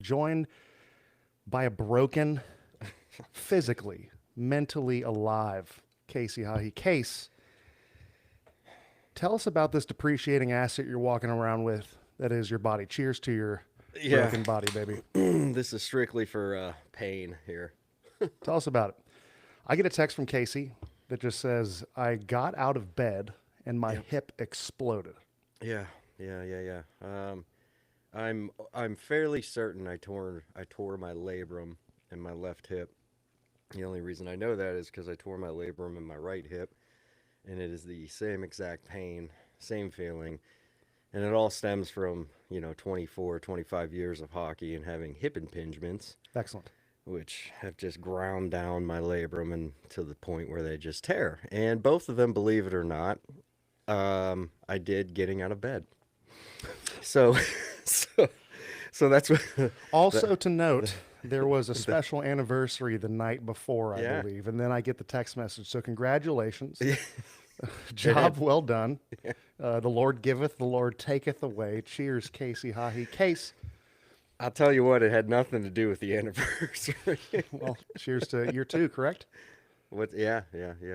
joined by a broken, physically, mentally alive Casey Hahey. Case, tell us about this depreciating asset you're walking around with that is your body. Cheers to your broken body, baby. This is strictly for pain here. Tell us about it. I get a text from Casey that just says, I got out of bed and my hip exploded. Yeah. I'm fairly certain I tore my labrum in my left hip. The only reason I know that is because I tore my labrum in my right hip, and it is the same exact pain, same feeling, and it all stems from 24, 25 years of hockey and having hip impingements. Excellent. Which have just ground down my labrum and to the point where they just tear. And both of them, believe it or not, I did getting out of bed. So that's what. Also to note, there was a special anniversary the night before, I believe, and then I get the text message. So congratulations. Job well done. The Lord giveth, the Lord taketh away. Cheers, Casey Hahey. Case. I'll tell you what, it had nothing to do with the anniversary. Well, cheers to year 2, correct? Yeah.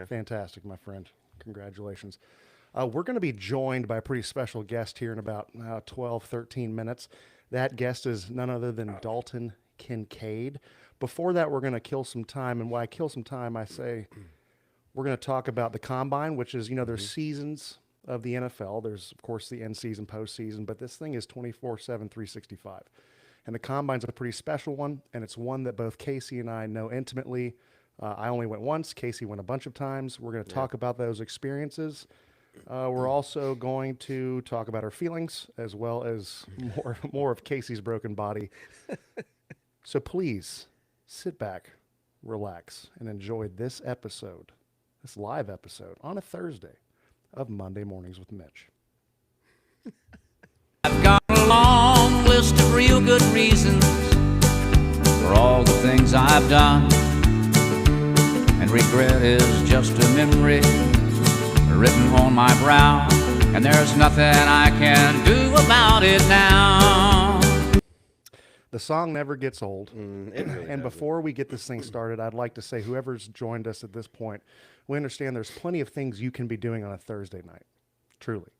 Fantastic, my friend. Congratulations. We're going to be joined by a pretty special guest here in about 12, 13 minutes. That guest is none other than Dalton Kincaid. Before that, we're going to kill some time. And when I kill some time, I say we're going to talk about the Combine, which is, there's seasons of the NFL. There's, of course, the end season, postseason, but this thing is 24/7, 365. And the Combine's a pretty special one, and it's one that both Casey and I know intimately. I only went once. Casey went a bunch of times. We're going to talk about those experiences. We're also going to talk about our feelings as well as more of Casey's broken body. So please sit back, relax, and enjoy this episode, this live episode on a Thursday of Monday Mornings with Mitch. I've got a long list of real good reasons for all the things I've done, and regret is just a memory written on my brow, and there's nothing I can do about it now. The song never gets old. It really And before we get this thing started, I'd like to say whoever's joined us at this point, we understand there's plenty of things you can be doing on a Thursday night, truly.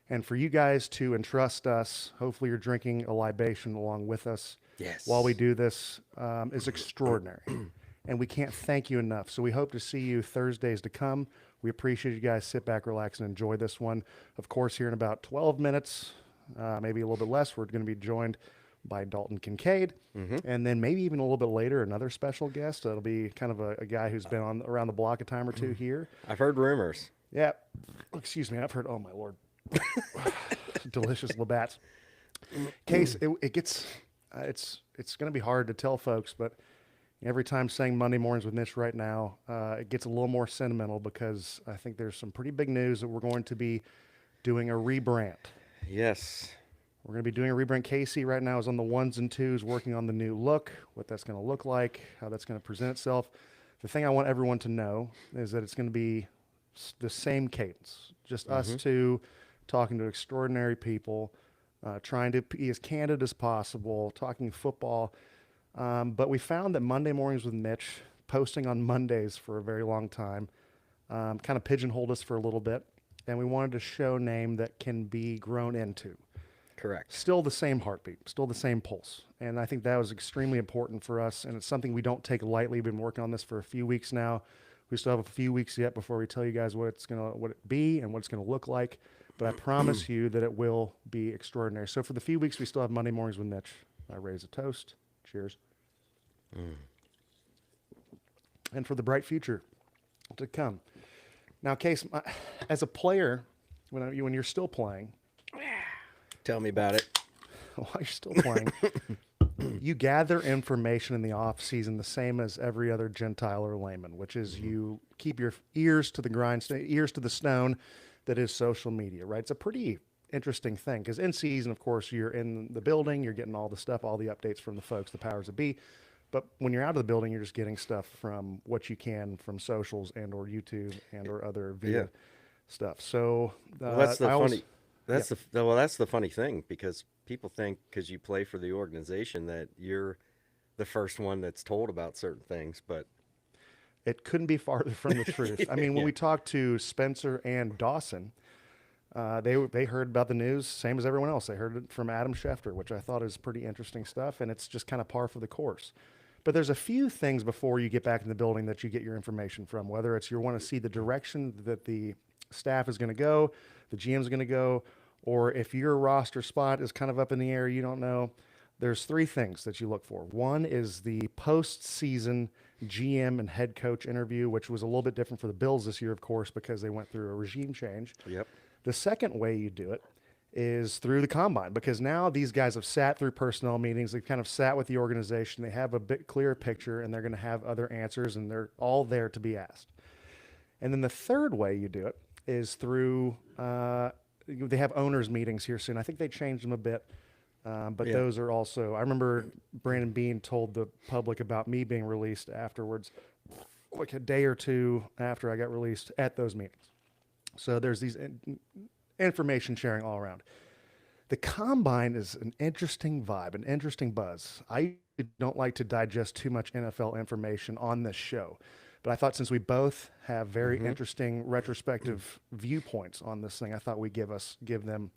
And for you guys to entrust us, hopefully you're drinking a libation along with us while we do this, is extraordinary. And we can't thank you enough. So we hope to see you Thursdays to come. We appreciate you guys. Sit back, relax, and enjoy this one. Of course, here in about 12 minutes, maybe a little bit less, we're going to be joined by Dalton Kincaid. And then maybe even a little bit later, another special guest. It'll be kind of a guy who's been on around the block a time or two here. I've heard rumors. Yeah. Excuse me. I've heard, oh, my Lord. Delicious Labatt's. Case, it gets, it's going to be hard to tell folks, but every time saying Monday Mornings with Mitch right now, it gets a little more sentimental because I think there's some pretty big news that we're going to be doing a rebrand. Yes. We're going to be doing a rebrand. Casey right now is on the ones and twos, working on the new look, what that's going to look like, how that's going to present itself. The thing I want everyone to know is that it's going to be the same cadence, just us two talking to extraordinary people, trying to be as candid as possible, talking football. But we found that Monday Mornings with Mitch, posting on Mondays for a very long time, kind of pigeonholed us for a little bit, and we wanted to show name that can be grown into. Correct. Still the same heartbeat, still the same pulse. And I think that was extremely important for us, and it's something we don't take lightly. We've been working on this for a few weeks now. We still have a few weeks yet before we tell you guys what it be and what it's going to look like. But I promise you that it will be extraordinary. So for the few weeks we still have Monday Mornings with Mitch, I raise a toast. Cheers. And for the bright future to come. Now, Case, as a player, when you're still playing, Tell me about it. while you're still playing, you gather information in the off season the same as every other Gentile or layman, which is you keep your ears to the ears to the stone that is social media, right? It's a pretty interesting thing because in season, of course, you're in the building, you're getting all the stuff, all the updates from the folks, the powers that be. But when you're out of the building, you're just getting stuff from what you can from socials and or YouTube and or other video stuff. So Well, that's the funny. That's the funny thing because people think because you play for the organization that you're the first one that's told about certain things, but It couldn't be farther from the truth. I mean, when Yeah. we talked to Spencer and Dawson, they heard about the news same as everyone else. They heard it from Adam Schefter, which I thought is pretty interesting stuff, and it's just kind of par for the course. But there's a few things before you get back in the building that you get your information from, whether it's you want to see the direction that the staff is going to go, the GM's going to go, or if your roster spot is kind of up in the air, you don't know. There's three things that you look for. One is the postseason GM and head coach interview, which was a little bit different for the Bills this year, of course, because they went through a regime change. yep. The second way you do it is through the combine, because now these guys have sat through personnel meetings. They've kind of sat with the organization. They have a bit clearer picture, and they're going to have other answers, and they're all there to be asked. And then the third way you do it is through, they have owners meetings here soon. I think they changed them a bit. But Yeah. those are also, I remember Brandon Bean told the public about me being released afterwards, like a day or two after I got released at those meetings. So there's these information sharing all around. The combine is an interesting vibe, an interesting buzz. I don't like to digest too much NFL information on this show, but I thought since we both have very interesting retrospective viewpoints on this thing, I thought we'd give them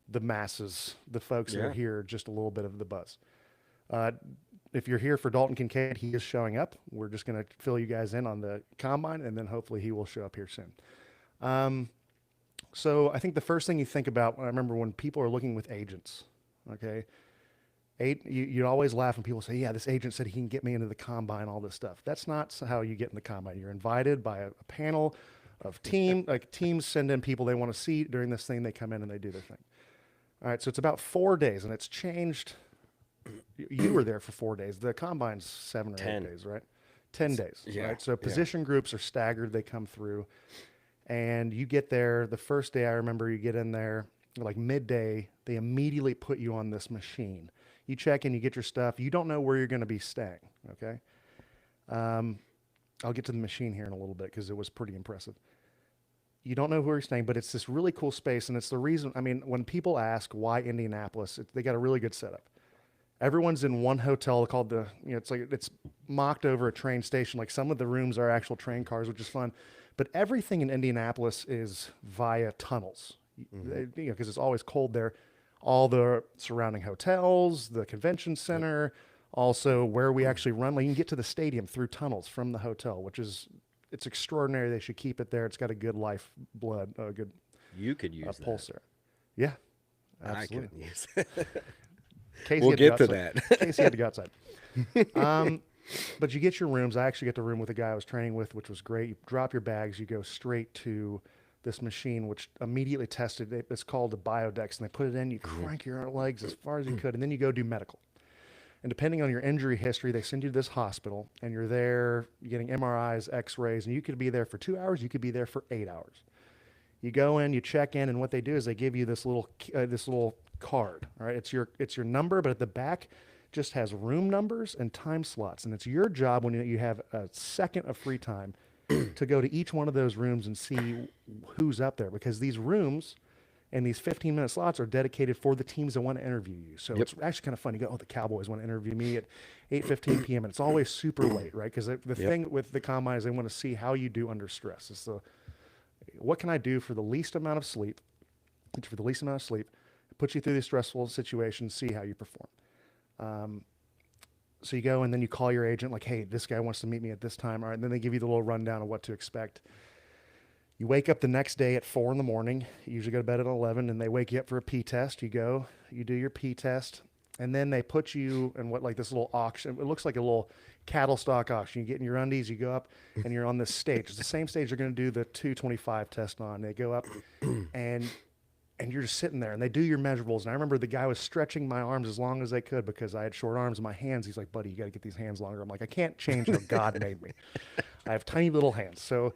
the masses, the folks that Yeah. are here, just a little bit of the buzz. If you're here for Dalton Kincaid, he is showing up. We're just going to fill you guys in on the combine, and then hopefully he will show up here soon. So I think the first thing you think about, I remember when people are looking with agents, okay, you always laugh when people say, yeah, this agent said he can get me into the combine, all this stuff. That's not how you get in the combine. You're invited by a panel of teams send in people they want to see during this thing. They come in and they do their thing. All right, so it's about 4 days, and it's changed. You were there for 4 days. The combine's 7 or 10. 8 days, right? 10 days, Yeah, right? So yeah. position groups are staggered. They come through, and you get there. The first day, I remember you get in there, like midday, they immediately put you on this machine. You check in, you get your stuff. You don't know where you're going to be staying, okay? I'll get to the machine here in a little bit because it was pretty impressive. You don't know who you're staying, but it's this really cool space, and it's the reason. I mean, when people ask why Indianapolis, they got a really good setup. Everyone's in one hotel called it's mocked over a train station. Like some of the rooms are actual train cars, which is fun, but everything in Indianapolis is via tunnels. Because it's always cold there. All the surrounding hotels, the convention center, also where we actually run. Like you can get to the stadium through tunnels from the hotel, which is. It's extraordinary. They should keep it there. It's got a good lifeblood, a good You could use that. pulse there. Yeah, I absolutely. couldn't use it. Casey We'll had get to outside. that. Casey had to go outside. But you get your rooms. I actually get the room with the guy I was training with, which was great. You drop your bags. You go straight to this machine, which immediately tested. It's called a Biodex, and they put it in. You crank your legs as far as you could, and then you go do medical. And depending on your injury history, they send you to this hospital, and you're there getting MRIs, X-rays, and you could be there for 2 hours. You could be there for 8 hours. You go in, you check in, and what they do is they give you this little card. All right, it's your number, but at the back just has room numbers and time slots, and it's your job when you have a second of free time to go to each one of those rooms and see who's up there, because these rooms. And these 15-minute slots are dedicated for the teams that want to interview you. So it's actually kind of fun. You go, oh, the Cowboys want to interview me at 8:15 p.m. And it's always super late, right? Because the thing with the combine is they want to see how you do under stress. It's what can I do for the least amount of sleep? Put you through these stressful situations, see how you perform. So you go and then you call your agent like, hey, this guy wants to meet me at this time. All right, and then they give you the little rundown of what to expect. You wake up the next day at 4 a.m. You usually go to bed at 11, and they wake you up for a pee test. You go, you do your pee test, and then they put you in this little auction. It looks like a little cattle stock auction. You get in your undies, you go up, and you're on this stage. It's the same stage you're going to do the 225 test on. They go up, and you're just sitting there, and they do your measurables. And I remember the guy was stretching my arms as long as they could because I had short arms and my hands. He's like, buddy, you got to get these hands longer. I'm like, I can't change how God made me. I have tiny little hands. So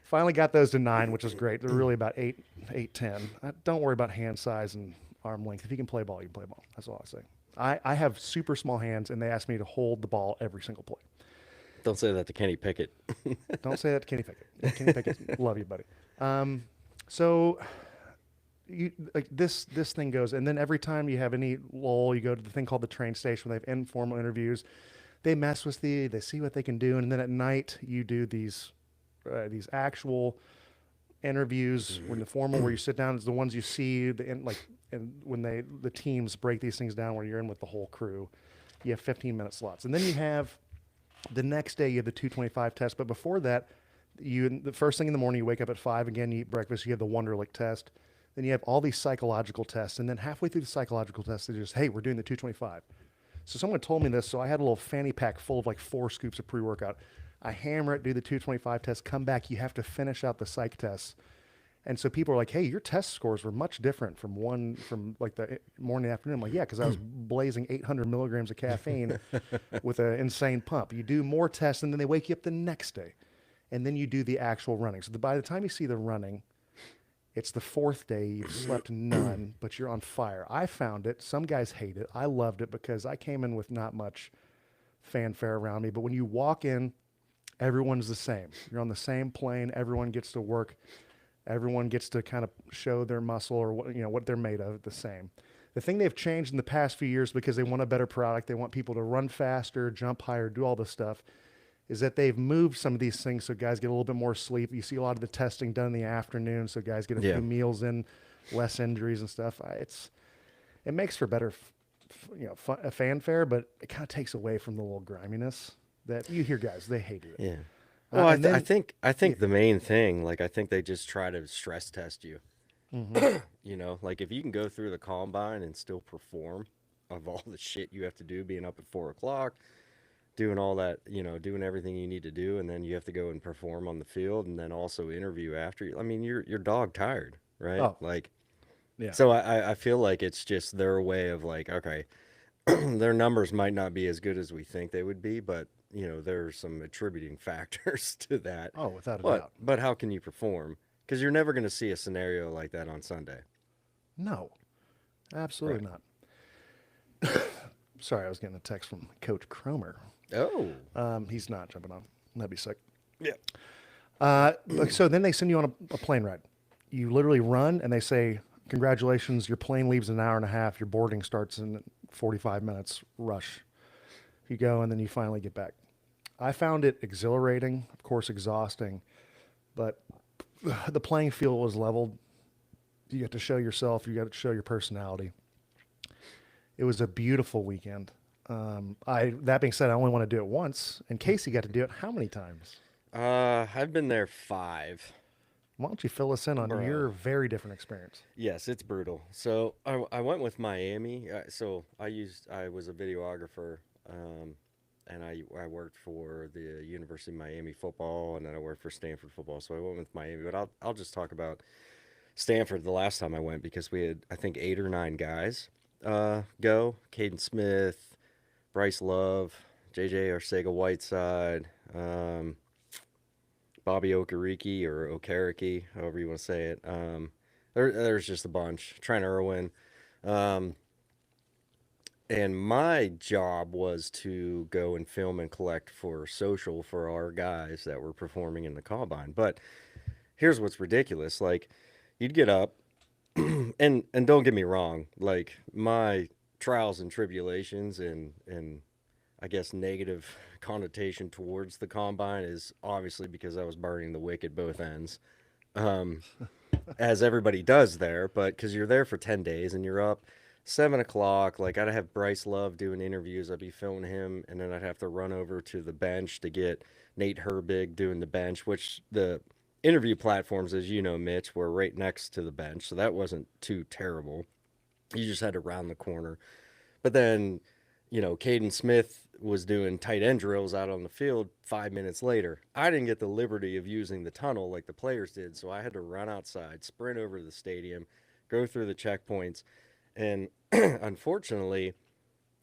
finally got those to 9, which is great. They're really about 8, 10. Don't worry about hand size and arm length. If you can play ball, you can play ball. That's all I say. I have super small hands, and they ask me to hold the ball every single play. Don't say that to Kenny Pickett. Don't say that to Kenny Pickett. Kenny Pickett, love you, buddy. So you like this thing goes, and then every time you have any lull, you go to the thing called the train station where they have informal interviews. They mess with you, they see what they can do, and then at night you do these actual interviews when the formal where you sit down is the ones you see and when the teams break these things down where you're in with the whole crew. You have 15-minute slots, and then you have the next day you have the 225 test. But before that, the first thing in the morning you wake up at 5 again, you eat breakfast, you have the Wonderlic test. Then you have all these psychological tests, and then halfway through the psychological tests, they just, hey, we're doing the 225. So someone told me this, so I had a little fanny pack full of like 4 scoops of pre-workout. I hammer it, do the 225 test, come back, you have to finish out the psych tests. And so people are like, hey, your test scores were much different from like the morning to afternoon. I'm like, yeah, because I was blazing 800 milligrams of caffeine with an insane pump. You do more tests, and then they wake you up the next day. And then you do the actual running. So by the time you see the running, it's the 4th day, you've slept none, but you're on fire. I found it. Some guys hate it. I loved it because I came in with not much fanfare around me. But when you walk in, everyone's the same. You're on the same plane. Everyone gets to work. Everyone gets to kind of show their muscle or what they're made of, the same. The thing they've changed in the past few years because they want a better product, they want people to run faster, jump higher, do all this stuff, is that they've moved some of these things so guys get a little bit more sleep. You see a lot of the testing done in the afternoon, so guys get a few meals in, less injuries and stuff. It makes for better, fanfare, but it kind of takes away from the little griminess that you hear guys, they hate it. Yeah. Well, I think the main thing, like, I think they just try to stress test you. Like if you can go through the combine and still perform of all the shit you have to do, being up at 4 o'clock, doing all that, doing everything you need to do, and then you have to go and perform on the field, and then also interview after. I mean, you're dog tired, right? Oh, like, yeah. So I feel like it's just their way of like, okay, their numbers might not be as good as we think they would be, but there's some attributing factors to that. Oh, without a doubt. But how can you perform? Because you're never going to see a scenario like that on Sunday. No, absolutely not. Sorry, I was getting a text from Coach Cromer. Oh. He's not jumping on. That'd be sick. Yeah. So then they send you on a plane ride. You literally run, and they say, congratulations, your plane leaves in an hour and a half. Your boarding starts in 45 minutes, rush. You go, and then you finally get back. I found it exhilarating, of course exhausting, but the playing field was leveled. You got to show yourself. You got to show your personality. It was a beautiful weekend. That being said, I only want to do it once. And Casey got to do it how many times? I've been there 5. Why don't you fill us in on your very different experience? Yes, it's brutal. So I went with Miami. I was a videographer, and I worked for the University of Miami football, and then I worked for Stanford football. So I went with Miami, but I'll just talk about Stanford the last time I went, because we had, I think, 8 or 9 guys go. Caden Smith, Bryce Love, JJ Arcega-Whiteside, Bobby Okereke or Okereke, however you want to say it. There's just a bunch. Trent Irwin. And my job was to go and film and collect for social for our guys that were performing in the combine. But here's what's ridiculous. Like, you'd get up, and don't get me wrong, like, my trials and tribulations and I guess negative connotation towards the combine is obviously because I was burning the wick at both ends, as everybody does there. But because you're there for 10 days and you're up 7 o'clock, like, I'd have Bryce Love doing interviews. I'd be filming him, and then I'd have to run over to the bench to get Nate Herbig doing the bench, which the interview platforms, as you know, Mitch, were right next to the bench, so that wasn't too terrible. You just had to round the corner. But then, Caden Smith was doing tight end drills out on the field 5 minutes later. I didn't get the liberty of using the tunnel like the players did, so I had to run outside, sprint over to the stadium, go through the checkpoints. And unfortunately,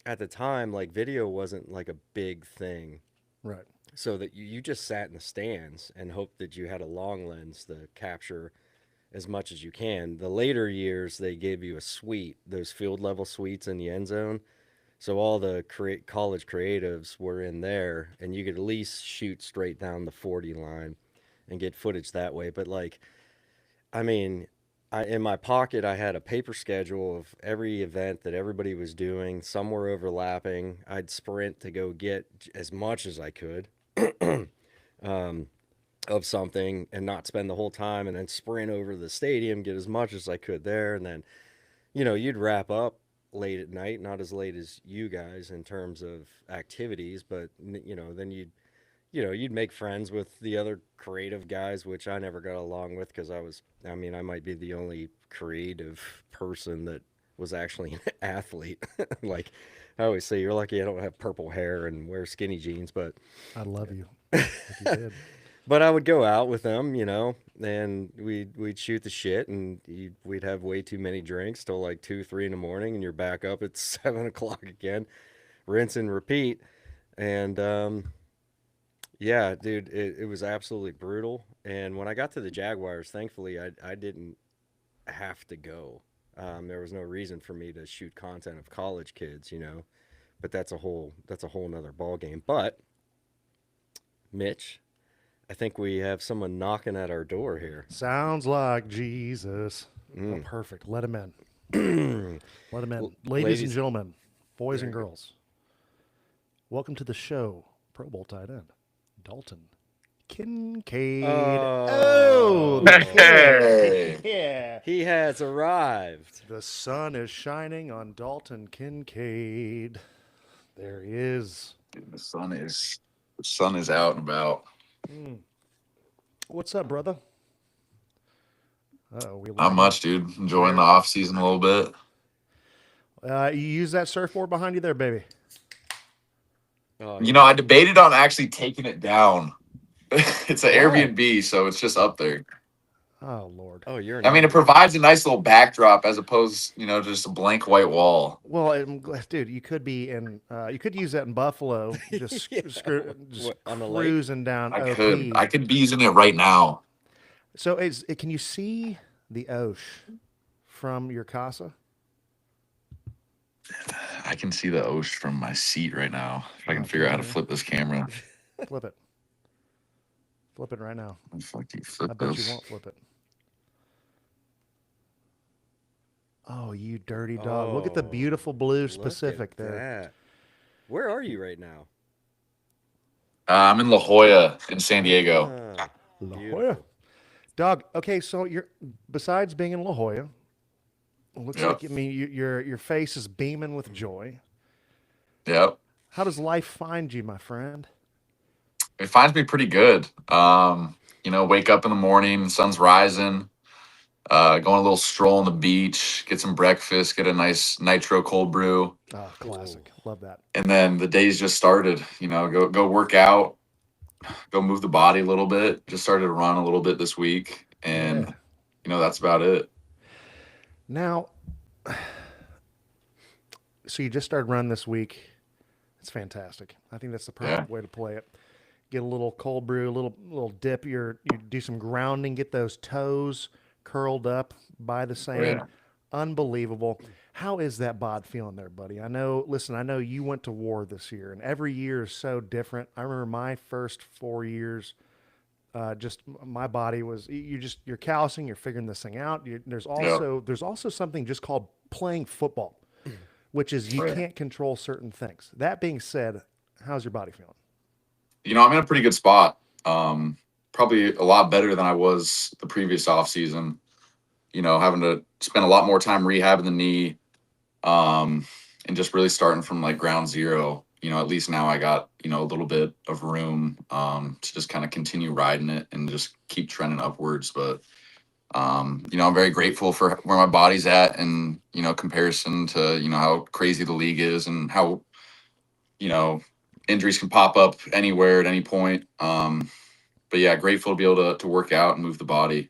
at the time, like, video wasn't like a big thing. Right. So that you just sat in the stands and hoped that you had a long lens to capture as much as you can. The later years, they gave you a suite, those field level suites in the end zone. So all the college creatives were in there, and you could at least shoot straight down the 40 line and get footage that way. But, like, I mean, in my pocket, I had a paper schedule of every event that everybody was doing. Some were overlapping. I'd sprint to go get as much as I could of something and not spend the whole time, and then sprint over to the stadium, get as much as I could there. And then, you'd wrap up late at night, not as late as you guys in terms of activities, but, then you'd make friends with the other creative guys, which I never got along with because I might be the only creative person that was actually an athlete. Like I always say, you're lucky I don't have purple hair and wear skinny jeans, but I love you. Like you did. but I would go out with them, and we'd shoot the shit, and we'd have way too many drinks till like 2, 3 in the morning, and you're back up at 7 o'clock again, rinse and repeat. And yeah, dude, it was absolutely brutal. And when I got to the Jaguars, thankfully, I didn't have to go. There was no reason for me to shoot content of college kids, But that's a whole nother ball game. But Mitch, I think we have someone knocking at our door here. Sounds like Jesus. Oh, perfect. Let him in. Let him in. Ladies and gentlemen, boys and girls, welcome to the show, Pro Bowl tight end, Dalton Kincaid. Oh, Hey. Yeah. he has arrived. The sun is shining on Dalton Kincaid. There he is. Dude, the sun is out and about. What's up, brother? We Not much, dude. Enjoying the off season a little bit. You use that surfboard behind you there, baby. Oh, I debated on actually taking it down. It's an Airbnb, so it's just up there. Oh, Lord. Oh, you're. I mean, it provides a nice little backdrop as opposed, just a blank white wall. Well, dude, you could be in. You could use that in Buffalo, just On the lake? cruising down. I could be using it right now. So, can you see the Osh from your casa? I can see the Osh from my seat right now. If I can figure out how to flip this camera. Flip it. Flip it right now. Fuck you, I flip bet this. you won't flip it. Oh, you dirty dog! Look at the beautiful blue Pacific there. That. Where are you right now? I'm in La Jolla in San Diego. La Beautiful. Jolla. Dog. Okay, so you're besides being in La Jolla, it looks Yep. like your face is beaming with joy. Yep. How does life find you, my friend? It finds me pretty good. Wake up in the morning, sun's rising, going a little stroll on the beach, get some breakfast, get a nice nitro cold brew, Oh, classic. Love that. and then the day's just started. Go work out, go move the body a little bit. Just started to run a little bit this week, and that's about it. Now, so you just started running this week. It's fantastic. I think that's the perfect way to play it. Get a little cold brew, a little dip. You do some grounding. Get those toes curled up by the sand. Yeah. Unbelievable. How is that bod feeling there, buddy? I know you went to war this year, and every year is so different. I remember my first 4 years. Just my body was you're callousing, you're figuring this thing out. There's also something just called playing football, which is you can't control certain things. That being said, how's your body feeling? I'm in a pretty good spot. Probably a lot better than I was the previous off season. Having to spend a lot more time rehabbing the knee, and just really starting from like ground zero. At least now I got a little bit of room to just kind of continue riding it and just keep trending upwards. But I'm very grateful for where my body's at, and comparison to how crazy the league is and how injuries can pop up anywhere at any point. But yeah, grateful to be able to work out and move the body.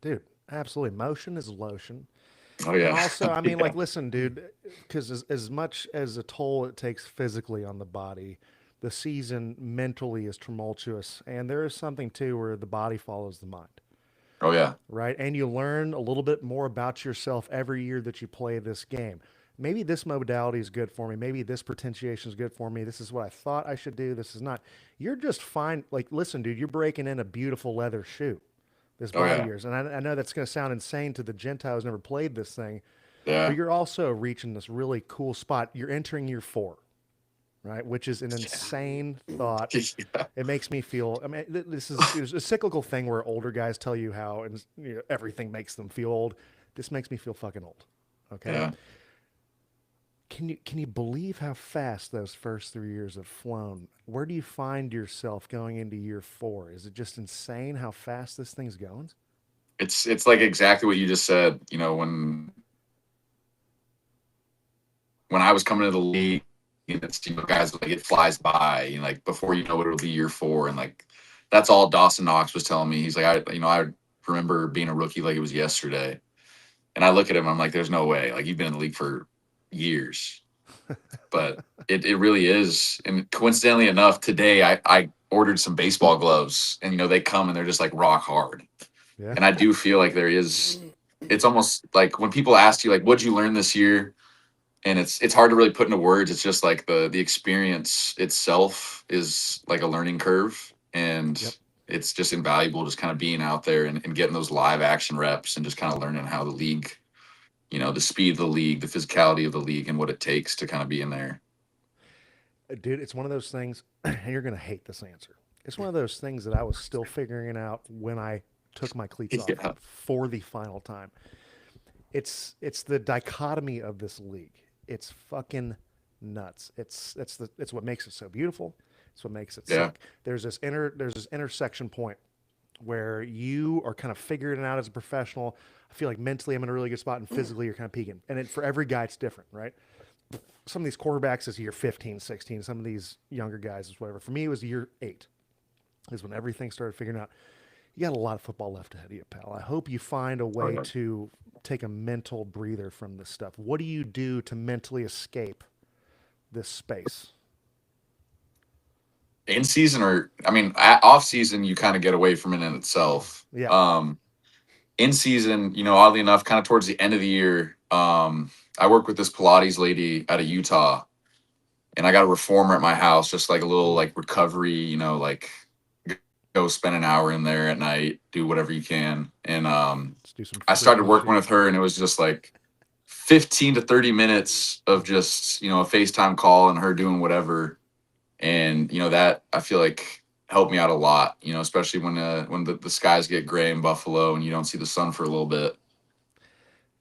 Dude, absolutely. Motion is lotion. Oh yeah. And also, I mean, listen, dude, because as much as a toll it takes physically on the body, the season mentally is tumultuous, and there is something too where the body follows the mind. Oh yeah. Right, and you learn a little bit more about yourself every year that you play this game. Maybe this modality is good for me. Maybe this potentiation is good for me. This is what I thought I should do. This is not. You're just fine. Listen, dude, you're breaking in a beautiful leather shoe. this Oh body yeah. of yours. And I know that's going to sound insane to the Gentiles who never played this thing, but Yeah. you're also reaching this really cool spot. You're entering year 4, right? Which is an insane thought. Yeah. It makes me feel. I mean, this is there's a cyclical thing where older guys tell you how and everything makes them feel old. This makes me feel fucking old. Okay. Yeah. Can you believe how fast those first 3 years have flown? Where do you find yourself going into year 4? Is it just insane how fast this thing's going? It's like exactly what you just said. When I was coming to the league, it's guys like it flies by. Like before you know it, it'll be year 4, and like that's all Dawson Knox was telling me. He's like, I remember being a rookie like it was yesterday, and I look at him, I'm like, there's no way. Like you've been in the league for years, but it really is. And coincidentally enough, today I ordered some baseball gloves, and they come and they're just like rock hard. Yeah. And I do feel like there is. It's almost like when people ask you like, what'd you learn this year? And it's hard to really put into words. It's just like the experience itself is like a learning curve, and Yep. it's just invaluable just kind of being out there and getting those live action reps and just kind of learning how the league, the speed of the league, the physicality of the league, and what it takes to kind of be in there. Dude, it's one of those things, and you're going to hate this answer. It's one of those things that I was still figuring out when I took my cleats off Yeah. for the final time. It's the dichotomy of this league. It's fucking nuts. It's what makes it so beautiful. It's what makes it Yeah. suck. There's this intersection point where you are kind of figuring it out as a professional. I feel like mentally I'm in a really good spot, and physically you're kind of peaking. And for every guy it's different, right? Some of these quarterbacks is year 15, 16. Some of these younger guys is whatever. For me, it was year 8 is when everything started figuring out. You got a lot of football left ahead of you, pal. I hope you find a way yeah. to take a mental breather from this stuff. What do you do to mentally escape this space? In season, or off season, you kind of get away from it in itself. Yeah. In season, oddly enough, kind of towards the end of the year, I work with this Pilates lady out of Utah, and I got a reformer at my house, just like a little like recovery, like go spend an hour in there at night, do whatever you can. And Let's do some I started freaking working shit. with her, and it was just like 15 to 30 minutes of just, a FaceTime call and her doing whatever. And, that I feel like helped me out a lot, especially when the skies get gray in Buffalo and you don't see the sun for a little bit.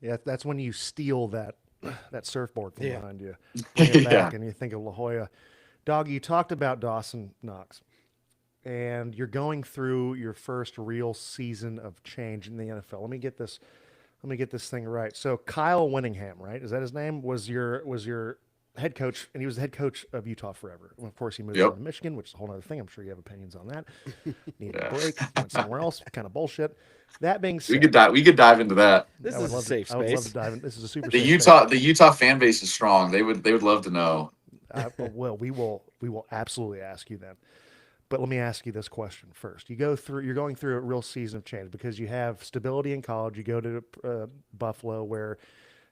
Yeah, that's when you steal that surfboard from Yeah. behind you, bring it Yeah. back, and you think of La Jolla. Dog, you talked about Dawson Knox, and you're going through your first real season of change in the NFL. Let me get this thing right. So Kyle Whittingham, right? Is that his name? Was your head coach, and he was the head coach of Utah forever. And of course, he moved Yep. on to Michigan, which is a whole other thing. I'm sure you have opinions on that. Needed Yeah. a break, went somewhere else. Kind of bullshit. That being We said, could dive into that. This I would is a love safe to, I would love space. to dive in. This is a super The safe space. Utah fan base is strong. They would love to know. Well, we will absolutely ask you then. But let me ask you this question first. You're going through a real season of change because you have stability in college. You go to Buffalo, where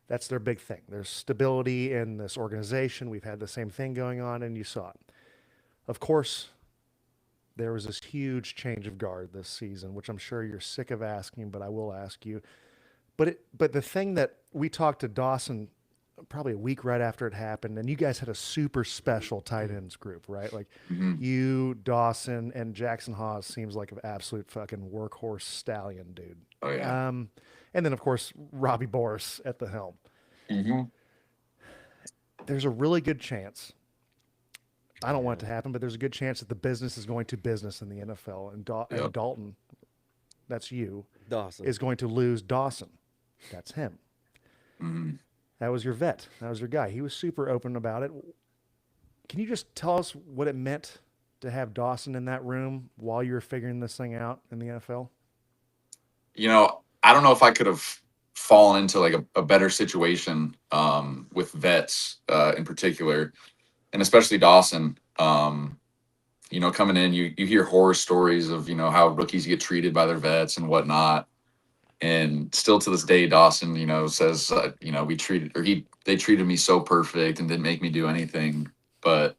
that's their big thing. There's stability in this organization. We've had the same thing going on, and you saw it. Of course, there was this huge change of guard this season, which I'm sure you're sick of asking, but I will ask you. But the thing that we talked to Dawson probably a week right after it happened, and you guys had a super special tight ends group, right? Like Mhm. you, Dawson, and Jackson Hawes seems like an absolute fucking workhorse stallion, dude. Oh yeah. And then of course Robbie Boras at the helm. hmm There's a really good chance. I don't want it to happen, but there's a good chance that the business is going to business in the NFL, and Yep. Dalton, that's you, Dawson. is going to lose Dawson. That's him. hmm That was your vet. That was your guy. He was super open about it. Can you just tell us what it meant to have Dawson in that room while you were figuring this thing out in the NFL? I don't know if I could have fallen into like a better situation with vets in particular, and especially Dawson. Coming in, you hear horror stories of how rookies get treated by their vets and whatnot. And still to this day, Dawson, says, they treated me so perfect and didn't make me do anything. But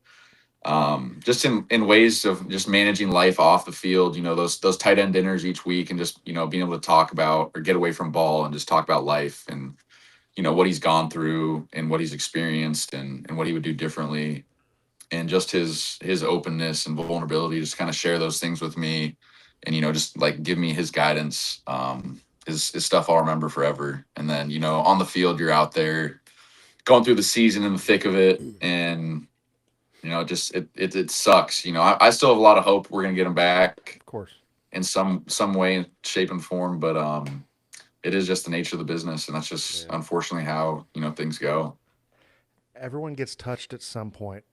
just in ways of just managing life off the field, those tight end dinners each week and just, being able to talk about or get away from ball and just talk about life and, what he's gone through and what he's experienced and what he would do differently. And just his openness and vulnerability, just kind of share those things with me and, just like give me his guidance, is stuff I'll remember forever. And then, on the field, you're out there going through the season in the thick of it. And, it sucks. I still have a lot of hope we're going to get him back, Of course. in some way, shape, and form. But it is just the nature of the business, and that's just unfortunately how things go. Everyone gets touched at some point,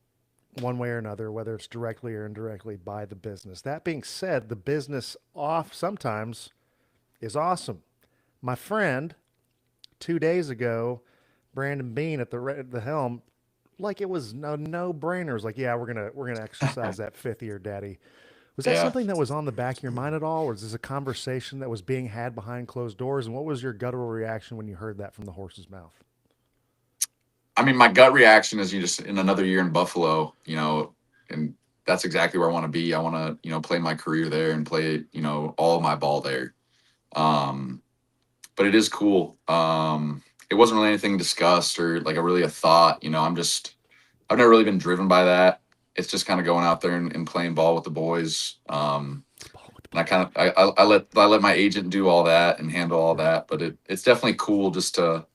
one way or another, whether it's directly or indirectly by the business. That being said, the business off sometimes is awesome. My friend, 2 days ago, Brandon Bean at the helm, like it was no brainer. It was like, yeah, we're gonna exercise that 5th year, Daddy. Was that something that was on the back of your mind at all, or is this a conversation that was being had behind closed doors? And what was your guttural reaction when you heard that from the horse's mouth? I mean, my gut reaction is you just in another year in Buffalo, and that's exactly where I want to be. I want to, play my career there and play, all of my ball there. But it is cool. It wasn't really anything discussed or like a thought. I've never really been driven by that. It's just kind of going out there and playing ball with the boys. And I let my agent do all that and handle all that. But it's definitely cool just to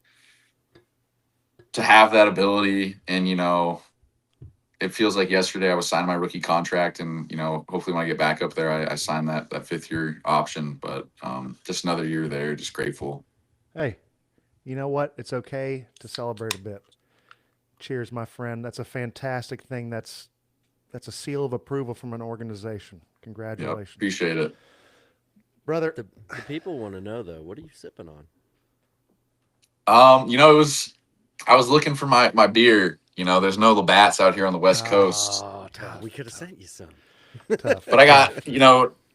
have that ability. And, it feels like yesterday I was signing my rookie contract and, hopefully when I get back up there, I sign that 5th year option, but just another year there, just grateful. Hey, you know what? It's okay to celebrate a bit. Cheers, my friend. That's a fantastic thing. That's a seal of approval from an organization. Congratulations. Yep, appreciate it. Brother. The people want to know, though, what are you sipping on? I was looking for my beer. There's no Labatt's out here on the West Coast. Tough, we could have sent you some. Tough. But I got,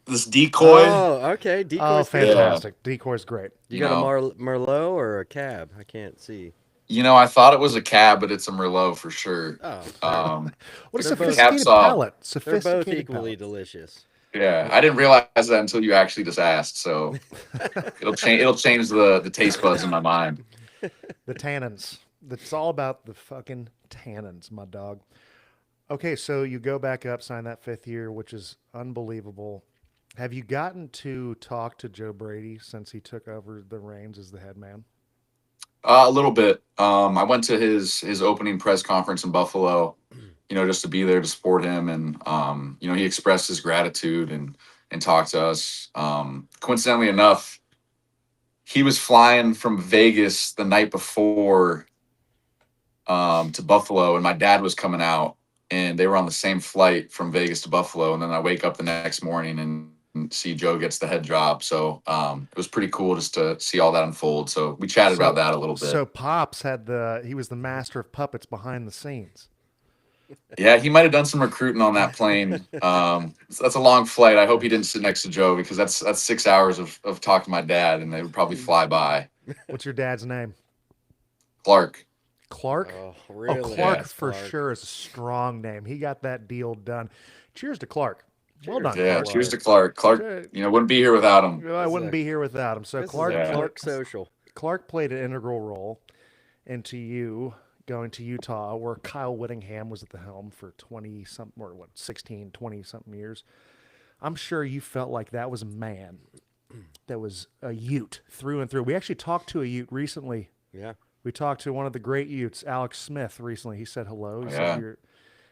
this decoy. Oh, okay. Decoy's fantastic. Yeah. Decoy's great. You got a Merlot or a Cab? I can't see. I thought it was a Cab, but it's a Merlot for sure. Oh. What a sophisticated palate. They're both equally delicious. Yeah, I didn't realize that until you actually just asked. So it'll change the taste buds in my mind. The tannins. It's all about the fucking tannins, my dog. Okay, so you go back up, sign that 5th year, which is unbelievable. Have you gotten to talk to Joe Brady since he took over the reins as the head man? A little bit. I went to his opening press conference in Buffalo, just to be there to support him. And, he expressed his gratitude and talked to us. Coincidentally enough, he was flying from Vegas the night before to Buffalo, and my dad was coming out, and they were on the same flight from Vegas to Buffalo. And then I wake up the next morning and see Joe gets the head job. So it was pretty cool just to see all that unfold. So we chatted about that a little bit. So Pops he was the master of puppets behind the scenes. Yeah, he might have done some recruiting on that plane. That's a long flight. I hope he didn't sit next to Joe because that's 6 hours of talking to my dad, and they would probably fly by. What's your dad's name? Clark. Clark? Oh, really? Clark Yeah, for Clark. Sure is a strong name. He got that deal done. Cheers to Clark. Well done. Yeah, Clark. cheers to Clark. Clark, wouldn't be here without him. I wouldn't be here without him. So This Clark, is a Clark social. Clark played an integral role into you going to Utah, where Kyle Whittingham was at the helm for 16, 20-something years. I'm sure you felt like that was a man that was a Ute through and through. We actually talked to a Ute recently. Yeah. We talked to one of the great Utes, Alex Smith, recently. He said hello. He said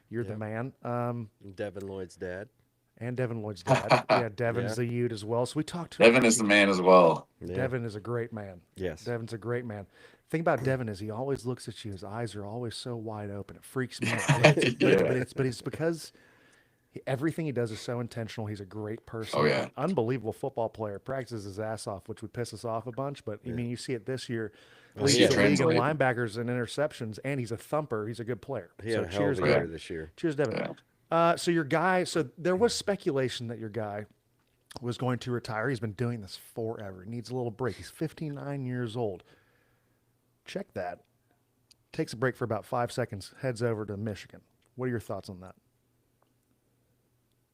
you're the man. Devin Lloyd's dad. And Devin Lloyd's dad. Yeah, Devin's a Ute as well. So we talked to Devin is the man as well. Yeah. Devin is a great man. Yes. Devin's a great man. The thing about Devin is he always looks at you. His eyes are always so wide open. It freaks me out. But it's because everything he does is so intentional. He's a great person. Oh, yeah. Unbelievable football player. Practices his ass off, which would piss us off a bunch. But, I mean, you see it this year. Leads the league in linebackers and interceptions, and he's a thumper. He's a good player. He had a hell of a year this year. Cheers, Devin. So your guy, there was speculation that your guy was going to retire. He's been doing this forever. He needs a little break. He's 59 years old. Check that. Takes a break for about 5 seconds, heads over to Michigan. What are your thoughts on that?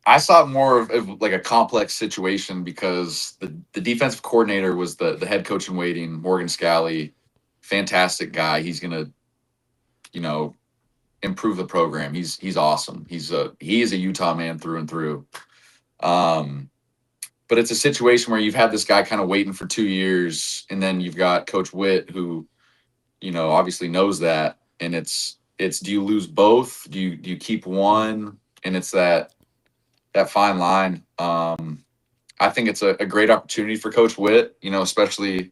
I saw it more of like a complex situation because the defensive coordinator was the head coach in waiting, Morgan Scalley, fantastic guy. He's gonna, you know, improve the program. He's awesome. He is a Utah man through and through. But it's a situation where you've had this guy kind of waiting for 2 years, and then you've got Coach Witt who, obviously knows that, and it's do you lose both? Do you keep one? And it's that fine line. I think it's a great opportunity for Coach Witt, especially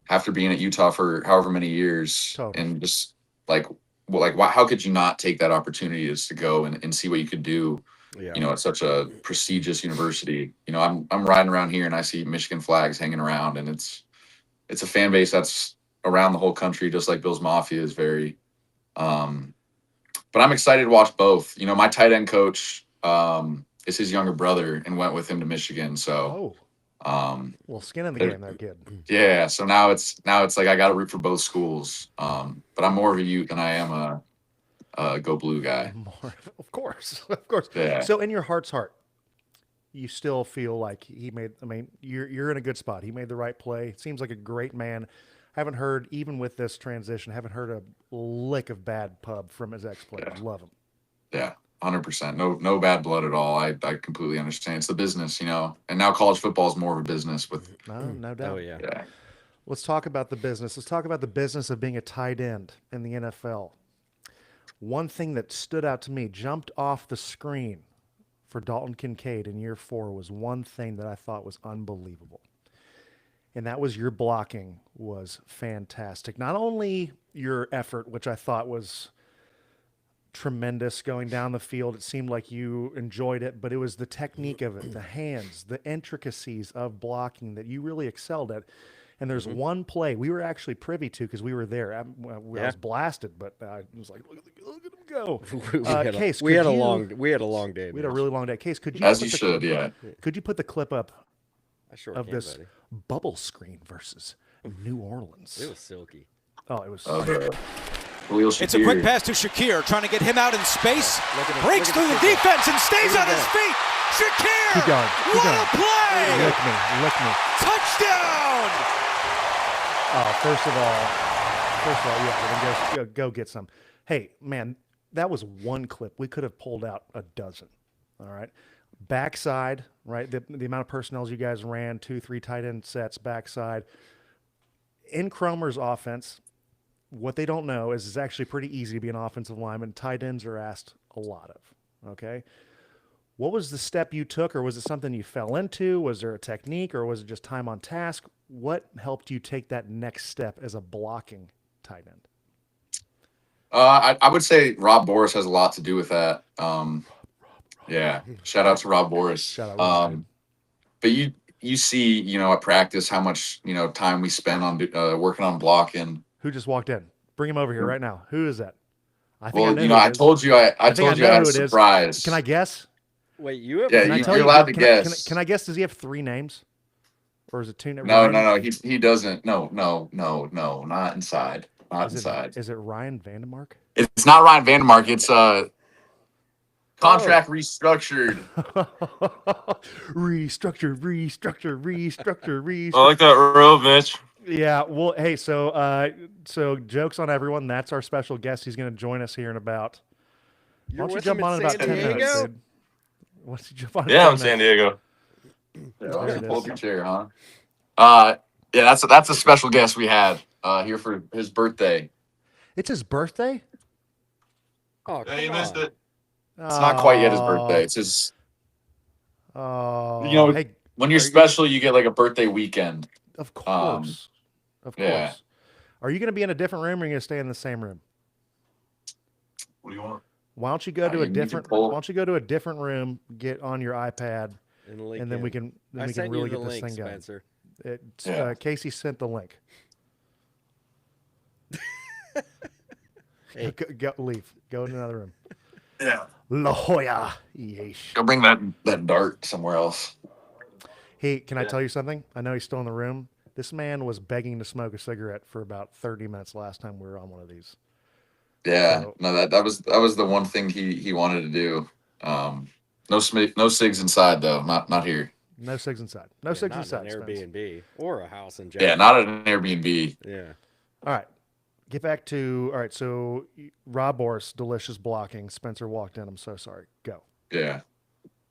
after being at Utah for however many years, Totally. and just how could you not take that opportunity is to go and see what you could do, Yeah. at such a prestigious university. I'm riding around here and I see Michigan flags hanging around, and it's a fan base that's around the whole country, just like Bills Mafia is very. But I'm excited to watch both. My tight end coach is his younger brother and went with him to Michigan. So, well, skin in the game there, kid. yeah. So now it's like I got to root for both schools. But I'm more of a Ute than I am a Go Blue guy. More, of course, of course. Yeah. So, in your heart's heart, you still feel like he made. I mean, you're in a good spot. He made the right play. Seems like a great man. Haven't heard, even with this transition, haven't heard a lick of bad pub from his ex-players. Yeah. Love him. Yeah, 100%. No bad blood at all. I completely understand. It's the business, and now college football is more of a business with. No doubt. Oh yeah. Yeah. Let's talk about the business. Let's talk about the business of being a tight end in the NFL. One thing that stood out to me, jumped off the screen for Dalton Kincaid in year 4, was one thing that I thought was unbelievable. And that was your blocking was fantastic. Not only your effort, which I thought was tremendous going down the field. It seemed like you enjoyed it, but it was the technique of it, the hands, the intricacies of blocking that you really excelled at. And there's one play we were actually privy to because we were there. I was blasted, but I was like, look at him go. Case, we had a you- long day. We had a really long day. Case, could you As put you the- should, yeah. Could you put the clip up I sure of can, this buddy. bubble screen versus New Orleans? It was silky. Oh, it was. Khalil It's a quick Shakir. pass to Shakir, trying to get him out in space. Look at him, Breaks look at through the him. defense and stays Look on at his that. feet. Shakir! Keep going, keep What going. a play! Lick me. Touchdown! First of all, yeah, then go get some. Hey, man, that was one clip. We could have pulled out a dozen. All right. Backside, right? The amount of personnel you guys ran, 2-3 tight end sets, backside. In Cromer's offense, what they don't know is it's actually pretty easy to be an offensive lineman. Tight ends are asked a lot of. Okay. What was the step you took, or was it something you fell into? Was there a technique, or was it just time on task? What helped you take that next step as a blocking tight end? I would say Rob Boras has a lot to do with that. Yeah, shout out to Rob Boras. Shout out, dude. But you see, at practice how much time we spend on working on blocking. Who just walked in? Bring him over here right now. Who is that? I Well, know who it I is. told you I think told I you know I had who a it is. surprise. Can I guess? Wait, you have? Yeah, Can I you- tell you're allowed to can guess. Can I guess? Does he have 3 names, or is it 2? No. Ryan? He doesn't. No. Not inside. Not inside. Is it Ryan Vandemark? It's not Ryan Vandemark. It's contract restructured. Restructure. I like that robe, Mitch. Yeah, well, hey, so jokes on everyone. That's our special guest. He's going to join us here in about. Why You're don't you with jump him on in in about San 10 minutes, Diego? dude? Why don't you jump on? in Yeah, 10 I'm San minutes? Diego. There it Pull is. up your chair, huh? Yeah, that's a special guest we had here for his birthday. It's his birthday. Oh, Yeah, you come missed on. it. It's not quite yet his birthday. It's his. Oh, hey, When you're special, you get like a birthday weekend. of course, yeah. Are you going to be in a different room, or are you going to stay in the same room? What do you want? Why don't you go to you a need to different? pull- Why don't you go to a different room, get on your iPad, and then we can I sent really you the get this link, thing going. Spencer. Yeah. Casey sent the link. Hey. Go, leave. Go in another room. Yeah. La Jolla. Yeesh. Go bring that dart somewhere else. Hey, can I tell you something? I know he's still in the room. This man was begging to smoke a cigarette for about 30 minutes last time we were on one of these. Yeah. So- No, that was the one thing he wanted to do. No cigs inside though. Not here. No cigs inside. No Yeah, cigs not inside. in an Spence. Airbnb or a house in Yeah, Jackson. not at an Airbnb. Yeah. All right. Get back to all right. So Rob Boras, delicious blocking. Spencer walked in. I'm so sorry. Go. Yeah.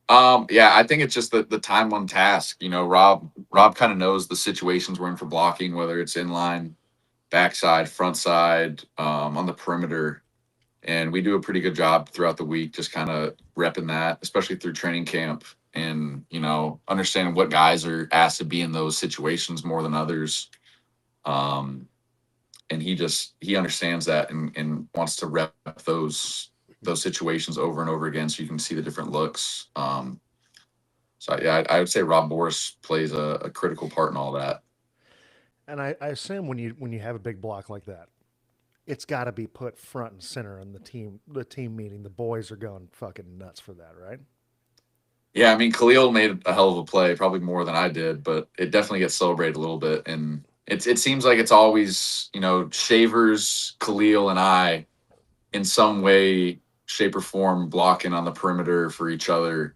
Yeah, I think it's just the time on task. You know, Rob kind of knows the situations we're in for blocking, whether it's inline, backside, front side, on the perimeter. And we do a pretty good job throughout the week, just kind of repping that, especially through training camp and, you know, understanding what guys are asked to be in those situations more than others. And he understands that and wants to rep those situations over and over again so you can see the different looks. So yeah, I would say Rob Boras plays a critical part in all that. And I assume when you have a big block like that, it's got to be put front and center in the team meeting. The boys are going fucking nuts for that, right? Yeah, I mean, Khalil made a hell of a play, probably more than I did, but it definitely gets celebrated a little bit. And it seems like it's always, you know, Shavers, Khalil, and I in some way, shape, or form blocking on the perimeter for each other.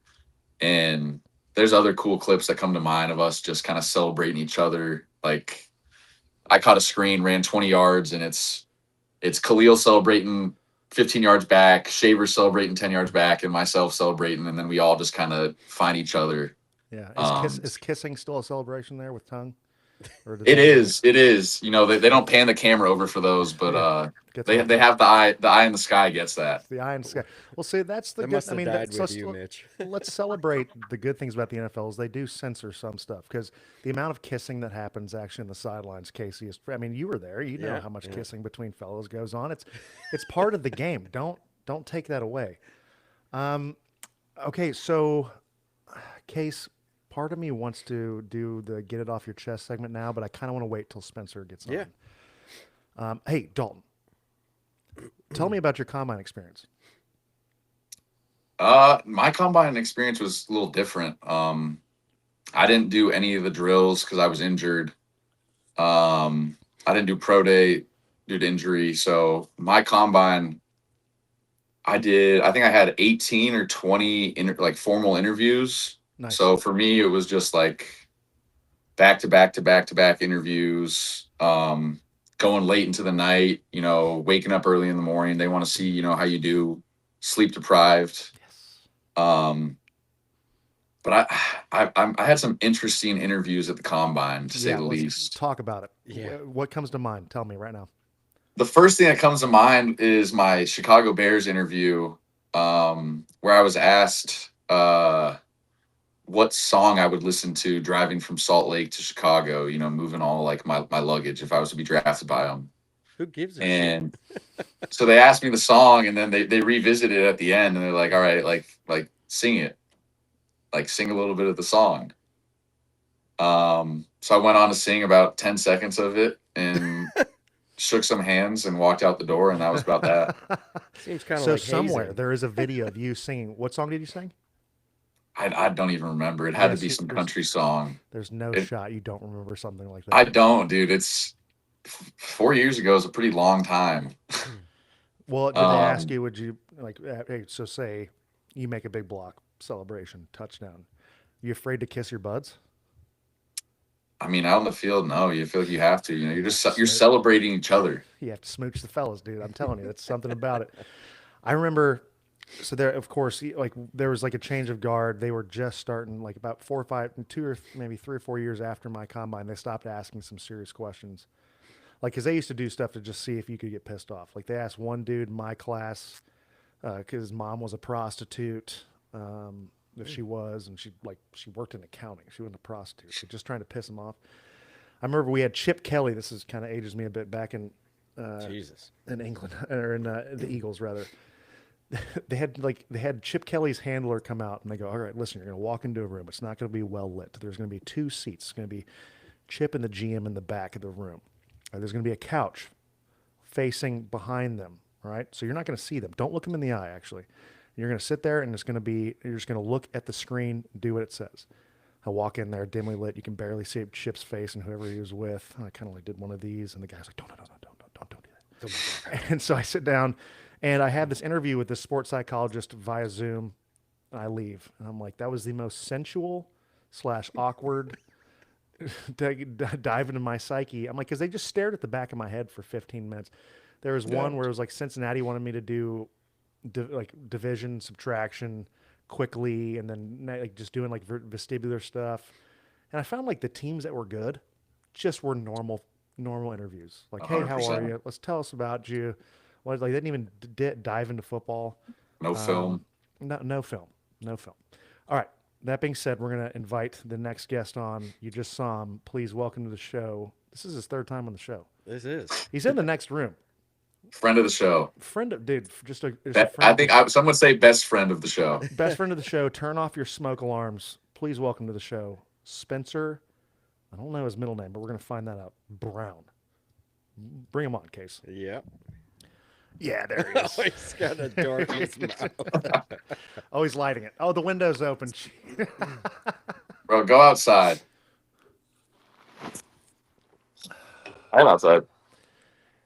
And there's other cool clips that come to mind of us just kind of celebrating each other. Like I caught a screen, ran 20 yards, and it's Khalil celebrating 15 yards back, Shaver celebrating 10 yards back, and myself celebrating, and then we all just kind of find each other. Yeah. Um, Is kissing still a celebration there with tongue? Or did it that- is, it is. You know, they don't pan the camera over for those, but Gets they my- have the eye in the sky gets that. the eye in the sky. Well, see, that's the That good. must I have mean, died that's, with you, Mitch. let's celebrate the good things about the NFL is they do censor some stuff because the amount of kissing that happens actually in the sidelines, Casey is. I mean, you were there. You know Yeah, how much yeah. kissing between fellows goes on. It's part of the game. Don't take that away. Okay, so Case, part of me wants to do the get it off your chest segment now, but I kind of want to wait till Spencer gets on. Yeah. Hey, Dalton, tell me about your combine experience. My combine experience was a little different. I didn't do any of the drills because I was injured. I didn't do pro day due to injury. So my combine, I think I had 18 or 20 like formal interviews. Nice. So for me, it was just like back to back to back to back interviews, going late into the night, you know, waking up early in the morning. They want to see, you know, how you do sleep deprived. Yes. But I had some interesting interviews at the combine, to say the let's least. talk about it. Yeah. What comes to mind? Tell me right now. The first thing that comes to mind is my Chicago Bears interview, where I was asked what song I would listen to driving from Salt Lake to Chicago, you know, moving all like my luggage if I was to be drafted by them. Who gives a shit? And so they asked me the song, and then they revisit it at the end, and they're like, all right, like sing it. Like sing a little bit of the song. So I went on to sing about 10 seconds of it and shook some hands and walked out the door, and that was about that. Seems kind of So like somewhere hazing. there is a video of you singing. What song did you sing? I don't even remember. It had Yes, to be some country song. There's no It- shot you don't remember something like that. I don't, dude. It's 4 years ago is a pretty long time. Well, did they ask you? Would you like? Hey, so say you make a big block celebration touchdown. You afraid to kiss your buds? I mean, out in the field, no, you feel like you have to. You know, you're celebrating each other. You have to smooch the fellas, dude. I'm telling you, that's something about it. I remember. So there, of course, like there was like a change of guard. They were just starting, like about 4 or 5, 2 or maybe 3 or 4 years after my combine. They stopped asking some serious questions, like because they used to do stuff to just see if you could get pissed off. Like they asked one dude in my class because his mom was a prostitute. If she was, and she worked in accounting. She wasn't a prostitute. So just trying to piss him off. I remember we had Chip Kelly. This is kind of ages me a bit back in Jesus. in England or in the Eagles rather. They had Chip Kelly's handler come out and they go, all right, listen, you're going to walk into a room. It's not going to be well lit. There's going to be 2 seats. It's going to be Chip and the GM in the back of the room. There's going to be a couch facing behind them. All right. So you're not going to see them. Don't look them in the eye, actually. You're going to sit there and you're just going to look at the screen, do what it says. I walk in there dimly lit. You can barely see Chip's face and whoever he was with. I kind of like did one of these and the guy's like, don't do that. And so I sit down and I have this interview with this sports psychologist via Zoom. and I leave. And I'm like, that was the most sensual / awkward dive into my psyche. I'm like, because they just stared at the back of my head for 15 minutes. There was one where it was like Cincinnati wanted me to do like division, subtraction quickly, and then like just doing like vestibular stuff. And I found like the teams that were good just were normal interviews. Like, hey, how are 100%. you? Let's tell us about you. Like they didn't even dive into football. No film. No film. All right. That being said, we're going to invite the next guest on. You just saw him. Please welcome to the show. This is his third time on the show. This is. He's in the next room. Friend of the show. Just a I friend. think some would say best friend of the show. Best friend of the show. Turn off your smoke alarms. Please welcome to the show, Spencer. I don't know his middle name, but we're going to find that out. Brown. Bring him on, Case. Yep. Yeah, there he is. Oh, he's got a dark in his mouth. Oh, he's lighting it. Oh, the window's open. Bro, go outside. I'm outside.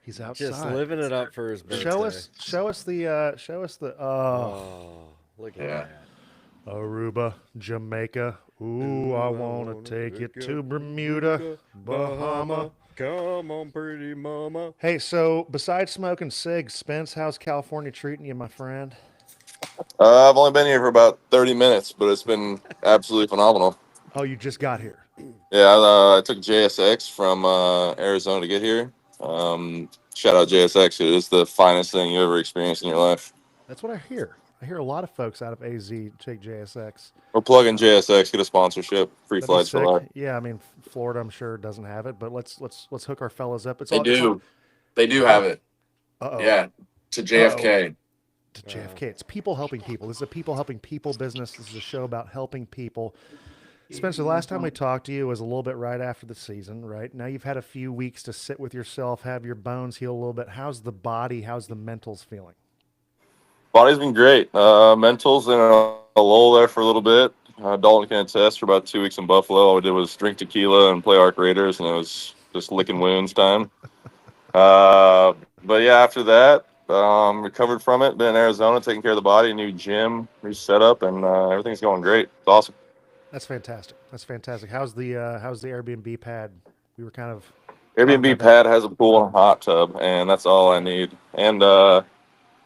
He's outside. Just living it up for his birthday. Show us the. Oh, look at Yeah. that. Aruba, Jamaica. Ooh, I wanna take you to Bermuda, Bahama. Come on, pretty mama. Hey, so besides smoking cigs, Spence, how's California treating you, my friend? I've only been here for about 30 minutes, but it's been absolutely phenomenal. Oh, you just got here. Yeah, I took JSX from Arizona to get here. Shout out JSX. It is the finest thing you ever experienced in your life. That's what I hear. I hear a lot of folks out of AZ take JSX. We're plugging JSX, get a sponsorship, free That'd be flights for sick. life. Yeah, I mean, Florida, I'm sure doesn't have it, but let's hook our fellas up. They do have it. Uh-oh. Yeah, to JFK. To JFK. It's people helping people. This is a people helping people business. This is a show about helping people. Spencer, the last time we talked to you was a little bit right after the season, right? Now you've had a few weeks to sit with yourself, have your bones heal a little bit. How's the body? How's the mentals feeling? Body's been great. Mental's in a lull there for a little bit. Dalton can attest for about 2 weeks in Buffalo. All we did was drink tequila and play Arc Raiders, and it was just licking wounds time. But yeah, after that, recovered from it. Been in Arizona, taking care of the body, new gym, new setup, and everything's going great. It's awesome. That's fantastic. How's the Airbnb pad? We were kind of Airbnb pad has a pool and a hot tub, and that's all I need. And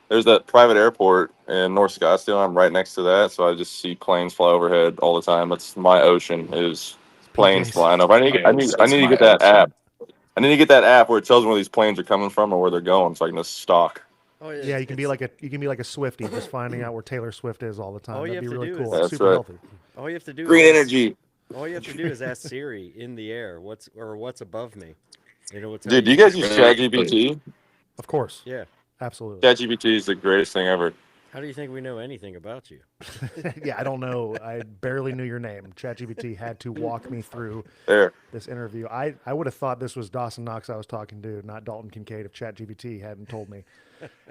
there's that private airport in North Scottsdale. I'm right next to that, so I just see planes fly overhead all the time. That's my ocean is planes flying over. I need to get that app. I need to get that app where it tells me where these planes are coming from or where they're going, so I can just stalk. Oh, Yeah, you can be like a Swiftie, just finding out where Taylor Swift is all the time. All you That'd be have to really do cool. is- It's That's super right. healthy. All you have to do Green is energy. All you have to do is ask Siri in the air what's above me. You know what's Dude, do you guys use ChatGPT? Of course. Yeah. Absolutely. ChatGPT is the greatest thing ever. How do you think we know anything about you? Yeah, I don't know. I barely knew your name. ChatGPT had to walk me through There. this interview. I would have thought this was Dawson Knox I was talking to, not Dalton Kincaid, if ChatGPT hadn't told me.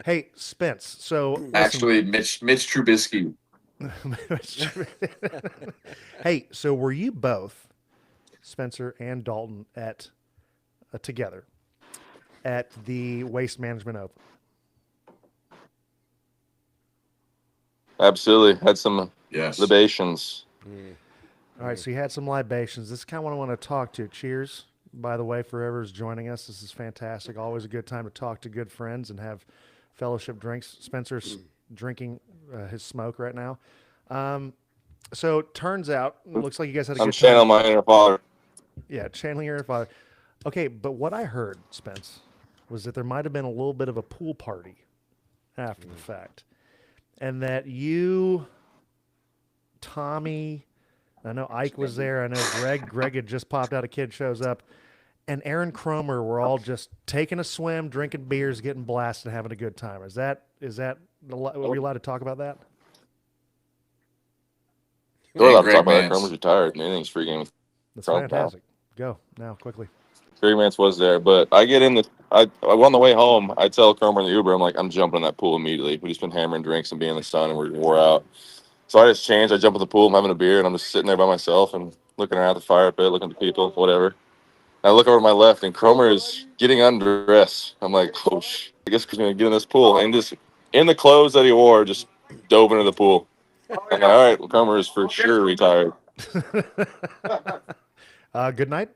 Hey, Spence. So listen, Actually, Mitch Trubisky. hey, so were you both, Spencer and Dalton, at together at the Waste Management Open? Absolutely. Had some Yes. libations. All right, so you had some libations. This is kind of what I want to talk to. Cheers, by the way, for whoever's joining us. This is fantastic. Always a good time to talk to good friends and have fellowship drinks. Spencer's drinking his smoke right now. So it turns out, it looks like you guys had a I'm good time. channeling my inner father. Yeah, channeling your father. Okay, but what I heard, Spence, was that there might have been a little bit of a pool party after the fact. And that you, Tommy, I know Ike was there, I know Greg had just popped out, a kid shows up, and Aaron Cromer were all just taking a swim, drinking beers, getting blasted, having a good time. Are we allowed to talk about that? We're allowed to Greg talk about that. Mance. Cromer's retired. Anything's free game. That's Talk fantastic. Go now, quickly. Greg Mance was there, but I get in the. On the way home, I tell Cromer in the Uber, I'm like, I'm jumping in that pool immediately. We just been hammering drinks and being in the sun, and we're wore out. So I just changed. I jump in the pool. I'm having a beer, and I'm just sitting there by myself and looking around at the fire pit, looking at the people, whatever. I look over to my left, and Cromer is getting undressed. I'm like, oh, I guess he's going to get in this pool. And just in the clothes that he wore, just dove into the pool. All right, well, Comer is for sure retired. Good night.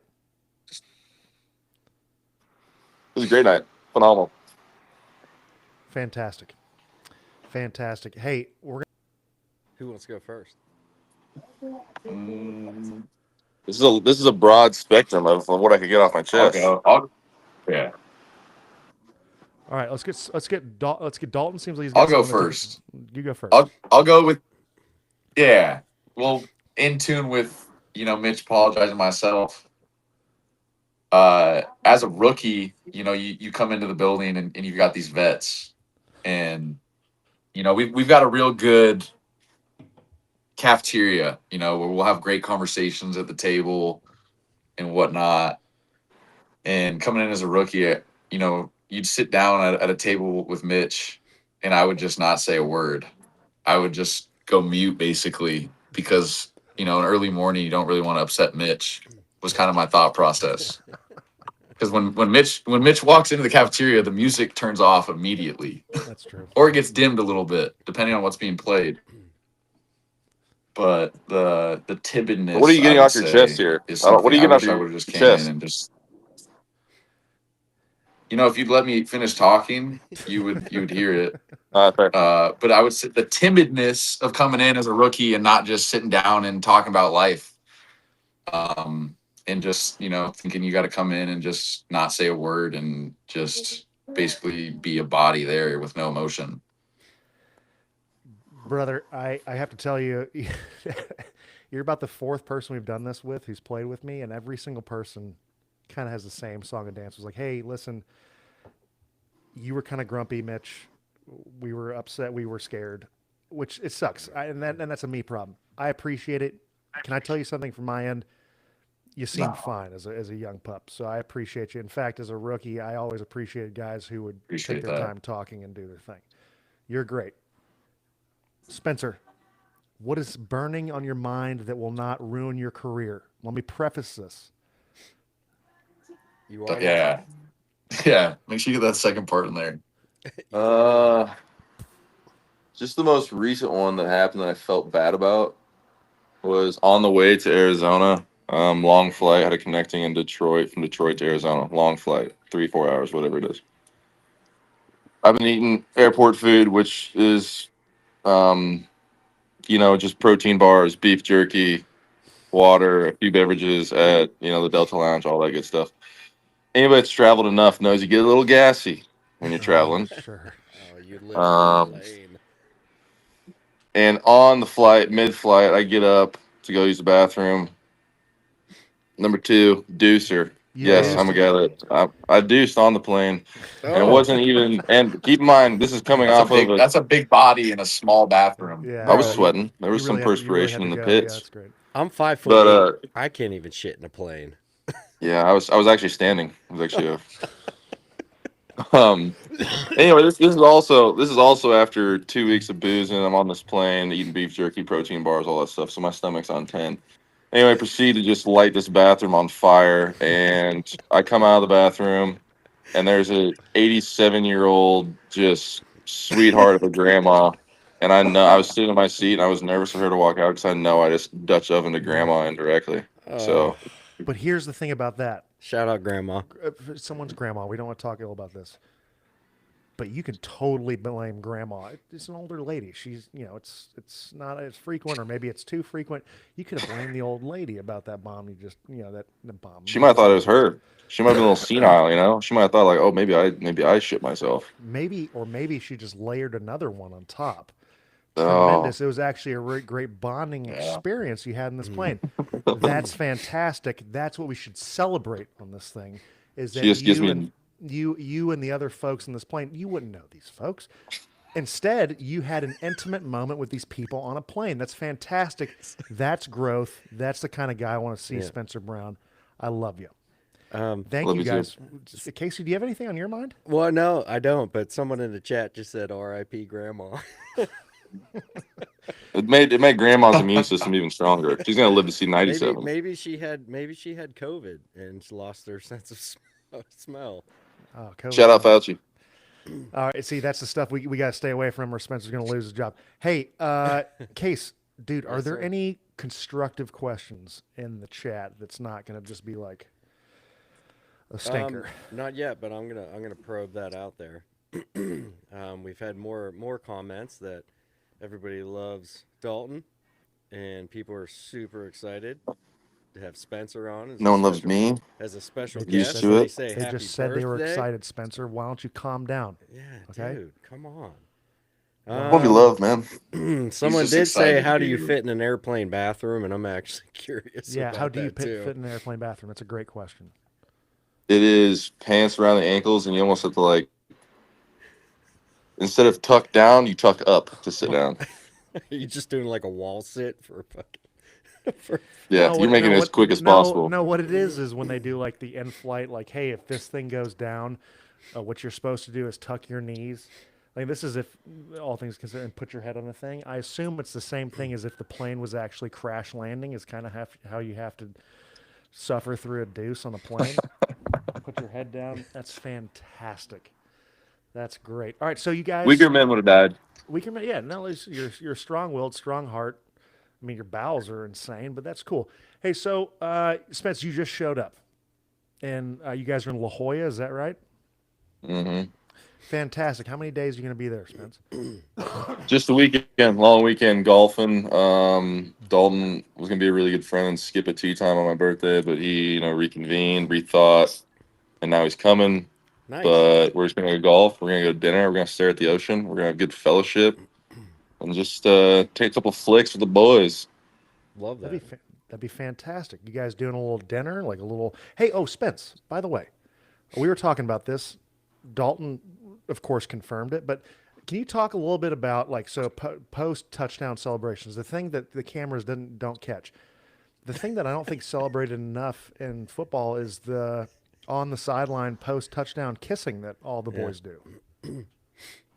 It was a great night. Phenomenal. Fantastic. Hey, Who wants to go first? This is a broad spectrum of what I could get off my chest. Yeah. all right. Let's get Dalton. Seems like he's. I'll got go something to- first. You go first. I'll go with Well, in tune with Mitch apologizing myself. As a rookie, you come into the building and you've got these vets, and we've got a real good cafeteria, where we'll have great conversations at the table and whatnot. And coming in as a rookie, you'd sit down at a table with Mitch, and I would just not say a word. I would just go mute basically because, an early morning, you don't really want to upset Mitch, was kind of my thought process. Because when Mitch walks into the cafeteria, the music turns off immediately. That's true. Or it gets dimmed a little bit, depending on what's being played. But the timidness. What are you getting I would off your say, chest here? is What are you something getting I off would your have just came chest? in and just. If you'd let me finish talking, you would hear it. Fair. But I would say the timidness of coming in as a rookie and not just sitting down and talking about life. And just, thinking you got to come in and just not say a word and just basically be a body there with no emotion. Brother, I have to tell you, you're about the fourth person we've done this with who's played with me, and every single person kind of has the same song and dance. It was like, hey, listen, you were kind of grumpy, Mitch. We were upset. We were scared, which it sucks. And that's a me problem. I appreciate it. Can I tell you something from my end? You seem fine as a young pup, so I appreciate you. In fact, as a rookie, I always appreciated guys who would take their time talking and do their thing. You're great. Spencer, what is burning on your mind that will not ruin your career? Let me preface this. You are. Yeah. Make sure you get that second part in there. Just the most recent one that happened that I felt bad about was on the way to Arizona. Long flight, had a connecting in Detroit, from Detroit to Arizona. Long flight, 3-4 hours, whatever it is. I've been eating airport food, which is, just protein bars, beef jerky, water, a few beverages at, the Delta Lounge, all that good stuff. Anybody that's traveled enough knows you get a little gassy when you're traveling. Sure. Oh, you live on the plane. And on the flight, mid-flight, I get up to go use the bathroom. Number 2, deucer. Yes, I'm a guy that I deuced on the plane, and it wasn't even. And keep in mind, this is coming off of That's a big body in a small bathroom. Yeah, I was sweating. There was you some really perspiration had in to the go. Yeah, pits. that's great. I'm 5'8". But I can't even shit in a plane. yeah, I was actually standing. It was actually anyway, this is also after 2 weeks of boozing. I'm on this plane, eating beef jerky, protein bars, all that stuff. So my stomach's on 10. Anyway, I proceed to just light this bathroom on fire, and I come out of the bathroom, and there's a 87-year-old just sweetheart of a grandma, and I know I was sitting in my seat, and I was nervous for her to walk out because I know I just Dutch oven to grandma indirectly. So, But here's the thing about that. Shout out, Grandma. Someone's grandma. We don't want to talk ill about this. But you can totally blame grandma. It's an older lady. She's, it's not as frequent, or maybe it's too frequent. You could have blamed the old lady about that bomb. You just, the bomb. she might have thought it was her. She might have been a little senile, She might have thought like, oh, maybe I shit myself. Maybe she just layered another one on top. Oh. Tremendous. It was actually a really great bonding experience you had in this plane. That's fantastic. That's what we should celebrate on this thing. Is that She just gives me you and the other folks in this plane, you wouldn't know these folks. Instead, you had an intimate moment with these people on a plane. That's fantastic. That's growth. That's the kind of guy I want to see, Spencer Brown. I love you. Thank love you, you guys. Casey, do you have anything on your mind? Well, no, I don't. But someone in the chat just said R.I.P. Grandma. It made grandma's immune system even stronger. She's gonna live to see 97. Maybe she had COVID and she lost her sense of smell. Oh, COVID. Shout out Fauci. All right, see, that's the stuff we got to stay away from, or Spencer's going to lose his job. Hey, Case, dude, are Yes, there sir. any constructive questions in the chat that's not going to just be like a stinker? Not yet, but I'm gonna probe that out there. We've had more comments that everybody loves Dalton, and people are super excited to have Spencer on No one loves me. as a special They Used guest. to They it. say They happy just said they were birthday. excited, Spencer. Why don't you calm down? Yeah, Okay. dude, come on. I want to be loved, man. Someone just did say, excited "How to do be you here. fit in an airplane bathroom?" And I'm actually curious. Yeah, about how do you that too. fit in an airplane bathroom? That's a great question. It is pants around the ankles, and you almost have to like, instead of tuck down, you tuck up to sit down. Are you just doing like a wall sit for fucking? For, Yeah, you're making it as quick as possible. No, what it is when they do like the in-flight, like, hey, if this thing goes down, what you're supposed to do is tuck your knees. Like this is if all things considered, and put your head on the thing. I assume it's the same thing as if the plane was actually crash landing. Is kind of how you have to suffer through a deuce on a plane. Put your head down. That's fantastic. That's great. All right, so you guys, Weaker men would have died. yeah. No, you're strong-willed, strong heart. I mean, your bowels are insane, but that's cool. Hey, so Spence, you just showed up, and you guys are in La Jolla. Is that right? Hmm. Fantastic. How many days are you going to be there, Spence? Just the weekend, long weekend golfing. Dalton was gonna be a really good friend and skip a tea time on my birthday, but he, reconvened, rethought, and now he's coming. nice. But we're just gonna go golf. We're gonna go to dinner. We're gonna stare at the ocean. We're gonna have good fellowship and just take a couple flicks with the boys. Love that. That'd be fantastic. You guys doing a little dinner, like a little? Hey, Spence. By the way, we were talking about this. Dalton, of course, confirmed it. But can you talk a little bit about post touchdown celebrations? The thing that the cameras don't catch. The thing that I don't think celebrated enough in football is the on the sideline post touchdown kissing that all the boys do.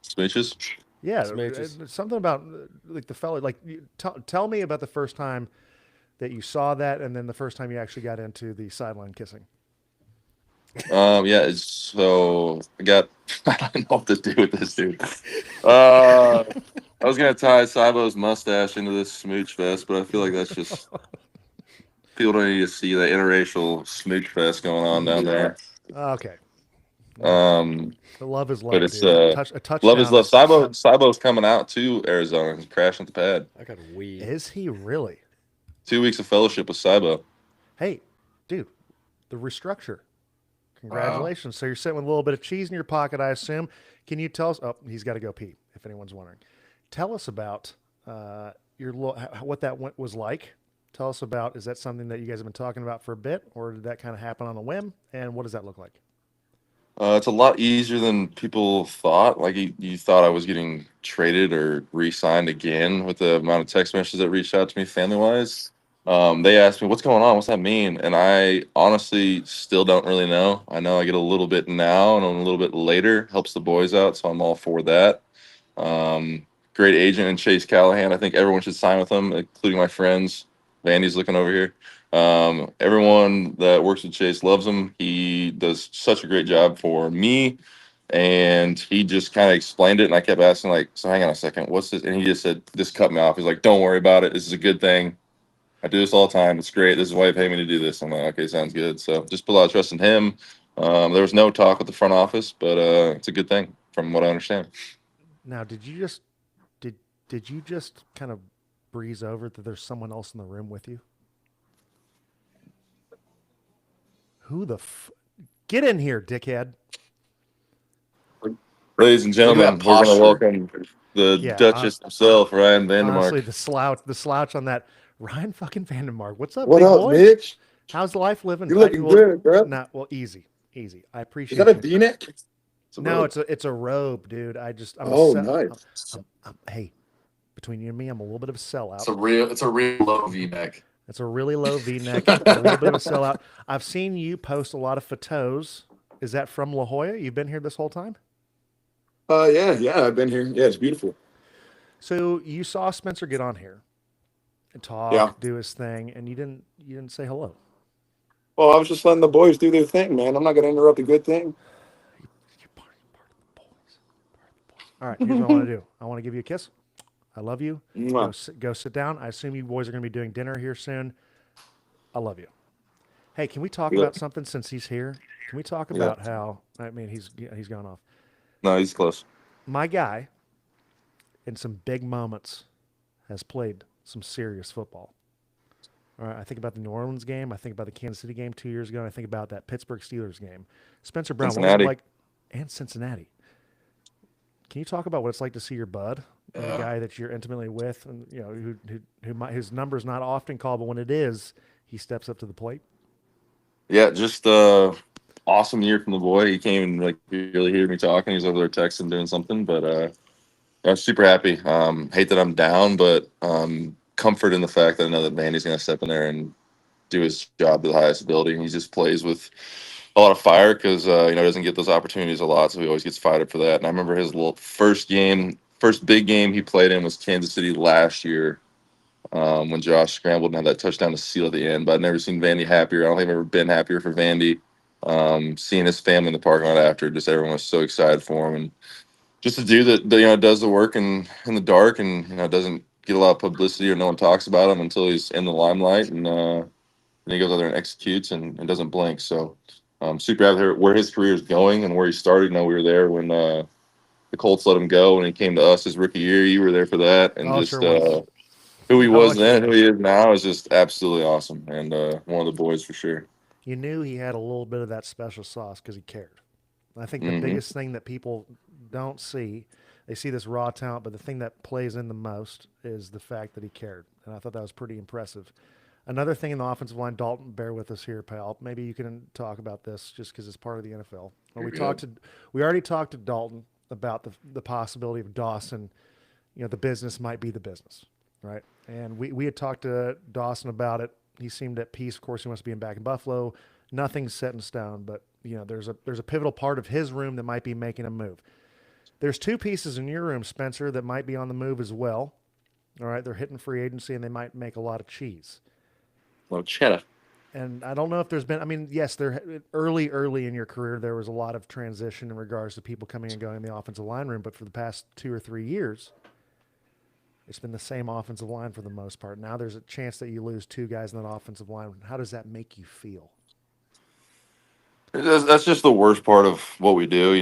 Smooches. Yeah, Smooches. something about like the fella. Like, tell me about the first time that you saw that, and then the first time you actually got into the sideline kissing. Yeah. So I got. I don't know what to do with this dude. I was gonna tie Cybo's mustache into this smooch vest, but I feel like that's just people don't need to see the interracial smooch fest going on down there. Okay, Um, love is love, but it's dude. A touchdown. love is love. Cybo's coming out to Arizona. He's crashing at the pad. I got a weed. Is he really? 2 weeks of fellowship with Cybo. Hey, dude, the restructure. Congratulations. Wow. So you're sitting with a little bit of cheese in your pocket, I assume. Can you tell us? Oh, he's got to go pee, if anyone's wondering. Tell us about what that was like. Tell us about, is that something that you guys have been talking about for a bit, or did that kind of happen on a whim? And what does that look like? It's a lot easier than people thought. Like you thought I was getting traded or re-signed again with the amount of text messages that reached out to me family-wise. They asked me, what's going on? What's that mean? And I honestly still don't really know. I know I get a little bit now and a little bit later. Helps the boys out, so I'm all for that. Great agent in Chase Callahan. I think everyone should sign with him, including my friends. Vandy's looking over here. Everyone that works with Chase loves him. He does such a great job for me. And he just kind of explained it. And I kept asking, like, so hang on a second, what's this? And he just said, just cut me off. He's like, don't worry about it. This is a good thing. I do this all the time. It's great. This is why you pay me to do this. I'm like, okay, sounds good. So just put a lot of trust in him. There was no talk with the front office, but it's a good thing from what I understand. Now, did you just kind of breeze over that there's someone else in the room with you? Who the get in here, dickhead. Ladies and gentlemen, we're going to welcome the Duchess himself, Ryan Vandermark. Honestly, the slouch on that. Ryan fucking Vandermark. What's up, what big up, boy? Mitch? How's life living? You looking good, bro. Easy. I appreciate it. Is that a V-neck? No, it's a robe, dude. Nice. Hey, between you and me, I'm a little bit of a sellout. It's a real low V-neck. It's a really low V-neck, a little bit of a sellout. I've seen you post a lot of photos. Is that from La Jolla? You've been here this whole time? Yeah, I've been here. Yeah, it's beautiful. So you saw Spencer get on here and talk, do his thing, and you didn't say hello. Well, I was just letting the boys do their thing, man. I'm not going to interrupt a good thing. You're part of the boys. All right, here's what I want to do. I want to give you a kiss. I love you. Mwah. Go sit down. I assume you boys are going to be doing dinner here soon. I love you. Hey, can we talk Yeah. about something since he's here? Can we talk about how? I mean, he's gone off. No, he's close. My guy, in some big moments, has played some serious football. All right, I think about the New Orleans game. I think about the Kansas City game 2 years ago. And I think about that Pittsburgh Steelers game. Spencer Brown, what was it Cincinnati. like? And Cincinnati. Can you talk about what it's like to see your bud, the guy that you're intimately with, and his number's not often called, but when it is, he steps up to the plate. Yeah, just awesome year from the boy. He came and like really heard me talking. He's over there texting, doing something, but I'm super happy. Hate that I'm down, but comfort in the fact that I know that Vandy's going to step in there and do his job to the highest ability. He just plays with a lot of fire because doesn't get those opportunities a lot, so he always gets fired up for that. And I remember his first big game he played in was Kansas City last year. When Josh scrambled and had that touchdown to seal at the end. But I've never seen Vandy happier. I don't think I've ever been happier for Vandy. Seeing his family in the parking lot after, just everyone was so excited for him. And just a dude that does the work in the dark and doesn't get a lot of publicity or no one talks about him until he's in the limelight. And then he goes out there and executes and doesn't blink. So super happy where his career is going and where he started. We were there when the Colts let him go and he came to us his rookie year. You were there for that. And just who he was then, who he is now is just absolutely awesome. And one of the boys for sure. You knew he had a little bit of that special sauce because he cared. I think the biggest thing that people don't see, they see this raw talent, but the thing that plays in the most is the fact that he cared. And I thought that was pretty impressive. Another thing in the offensive line, Dalton, bear with us here, pal. Maybe you can talk about this just because it's part of the NFL. We already talked to Dalton about the possibility of Dawson. The business might be the business, right? And we had talked to Dawson about it. He seemed at peace. Of course, he wants to be back in Buffalo. Nothing's set in stone, but there's a pivotal part of his room that might be making a move. There's two pieces in your room, Spencer, that might be on the move as well. All right, they're hitting free agency and they might make a lot of cheese. A lot of cheddar. And I don't know if there's been. I mean, yes, early in your career there was a lot of transition in regards to people coming and going in the offensive line room, but for the past 2 or 3 years, it's been the same offensive line for the most part. Now there's a chance that you lose 2 guys in that offensive line. How does that make you feel? That's just the worst part of what we do.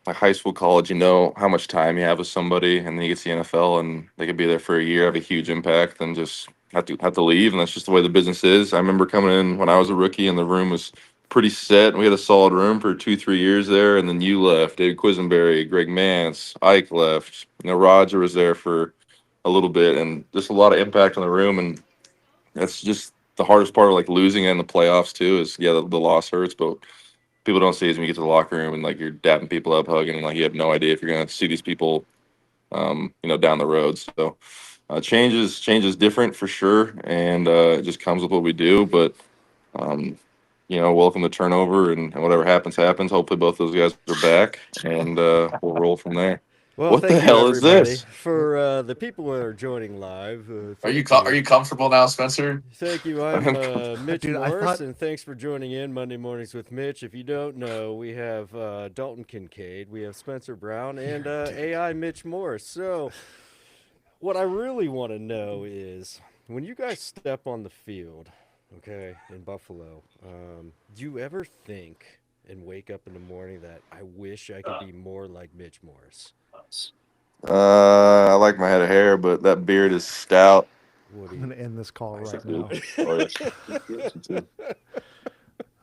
Like high school, college, how much time you have with somebody, and then you get to the NFL, and they could be there for a year, have a huge impact, then just have to leave, and that's just the way the business is. I remember coming in when I was a rookie, and the room was pretty set, and we had a solid room for 2-3 years there, and then you left, David Quisenberry, Greg Mance, Ike left, Roger was there for a little bit, and just a lot of impact on the room, and that's just the hardest part of like losing in the playoffs too. Is the loss hurts, but people don't see it when you get to the locker room and like you're dapping people up, hugging, and like you have no idea if you're gonna see these people, down the road. So change is different for sure, and it just comes with what we do. But welcome to turnover, and whatever happens. Hopefully both those guys are back, and we'll roll from there. Well, what the hell is this? For the people who are joining live, Are you comfortable now, Spencer? Thank you. I'm Mitch Dude, Morse, and thanks for joining in Monday Mornings with Mitch. If you don't know, we have Dalton Kincaid, we have Spencer Brown, and AI Mitch Morse. So what I really want to know is, when you guys step on the field, okay, in Buffalo, do you ever think and wake up in the morning that I wish I could be more like Mitch Morse? I like my head of hair, but that beard is stout. I'm going to end this call right now.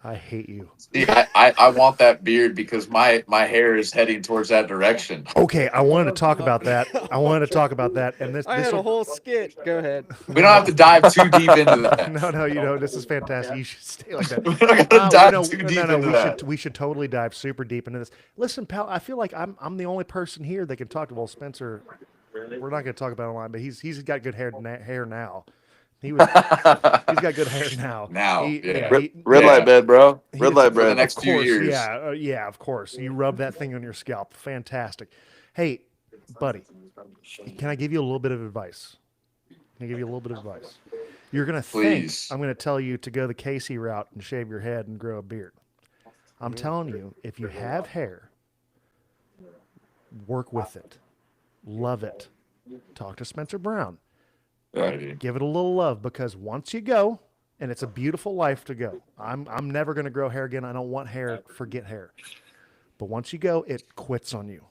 I hate you. See, I want that beard because my hair is heading towards that direction. Okay, I wanted to talk about that. And I had a whole skit. Go ahead. We don't have to dive too deep into that. No, this is fantastic. You should stay like that. We're not gonna dive too deep into that. We should totally dive super deep into this. Listen, pal, I feel like I'm the only person here that can talk to. Well, Spencer, we're not going to talk about it online, but he's got good hair now. He's got good hair now. Red light bed, bro. Red light bed. For the next few years. Yeah, of course. You rub that thing on your scalp. Fantastic. Hey, buddy, can I give you a little bit of advice? You're going to think I'm going to tell you to go the Casey route and shave your head and grow a beard. I'm telling you, if you have hair, Work with it. Love it. Talk to Spencer Brown. Alrighty. Give it a little love, because once you go, and it's a beautiful life to go. I'm never going to grow hair again. I don't want hair. Forget hair. But once you go, it quits on you.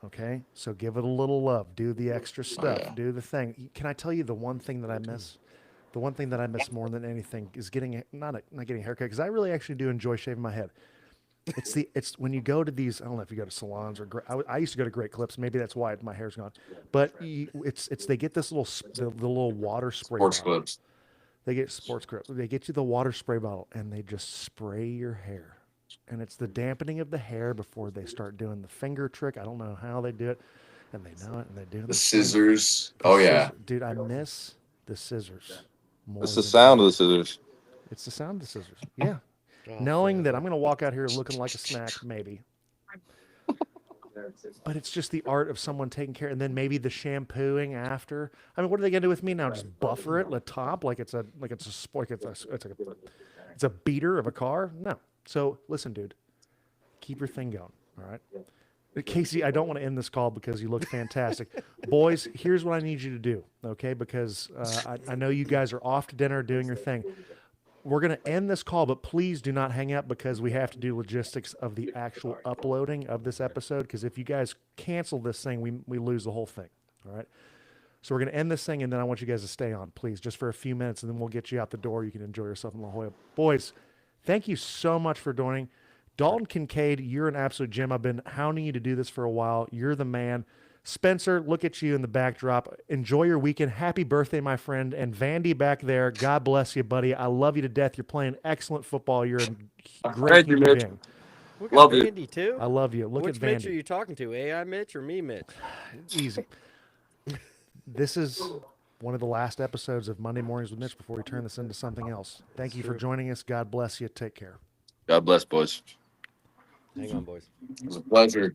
Okay? So give it a little love. Do the extra stuff. yeah. Do the thing. Can I tell you the one thing that I miss? The one thing that I miss more than anything is not getting a haircut, because I really actually do enjoy shaving my head. It's when you go to these, I don't know if you go to salons or I used to go to Great Clips. Maybe that's why my hair's gone. But they get this the little water spray Sports bottle. clips. They get sports clips. They get you the water spray bottle and they just spray your hair. And it's the dampening of the hair before they start doing the finger trick. I don't know how they do it. And they know it, and they do The scissors. Oh yeah. Dude, I miss the scissors. It's the sound of the scissors. It's the sound of the scissors. Yeah. Oh, Knowing that I'm going to walk out here looking like a snack, maybe. But it's just the art of someone taking care, and then maybe the shampooing after. I mean, what are they going to do with me now? Just buffer it at the top like it's a beater of a car? No. So listen, dude, keep your thing going. All right. Casey, I don't want to end this call because you look fantastic. Boys, here's what I need you to do, okay? Because I know you guys are off to dinner doing your thing. We're going to end this call, but please do not hang up, because we have to do logistics of the actual uploading of this episode, because if you guys cancel this thing, we lose the whole thing, all right? So we're going to end this thing, and then I want you guys to stay on, please, just for a few minutes, and then we'll get you out the door. You can enjoy yourself in La Jolla. Boys, thank you so much for joining. Dalton Kincaid, you're an absolute gem. I've been hounding you to do this for a while. You're the man. Spencer, look at you in the backdrop. Enjoy your weekend. Happy birthday, my friend. And Vandy back there, God bless you, buddy. I love you to death. You're playing excellent football. You're a great Thank you, human Mitch. being. Look Love at you. Andy too. I love you. Look Which at Mitch are Vandy. you talking to? AI Mitch or me Mitch? Easy. This is one of the last episodes of Monday Mornings with Mitch before we turn this into something else. Thank you for joining us. God bless you. Take care. God bless, boys. Hang on, boys. It was a pleasure.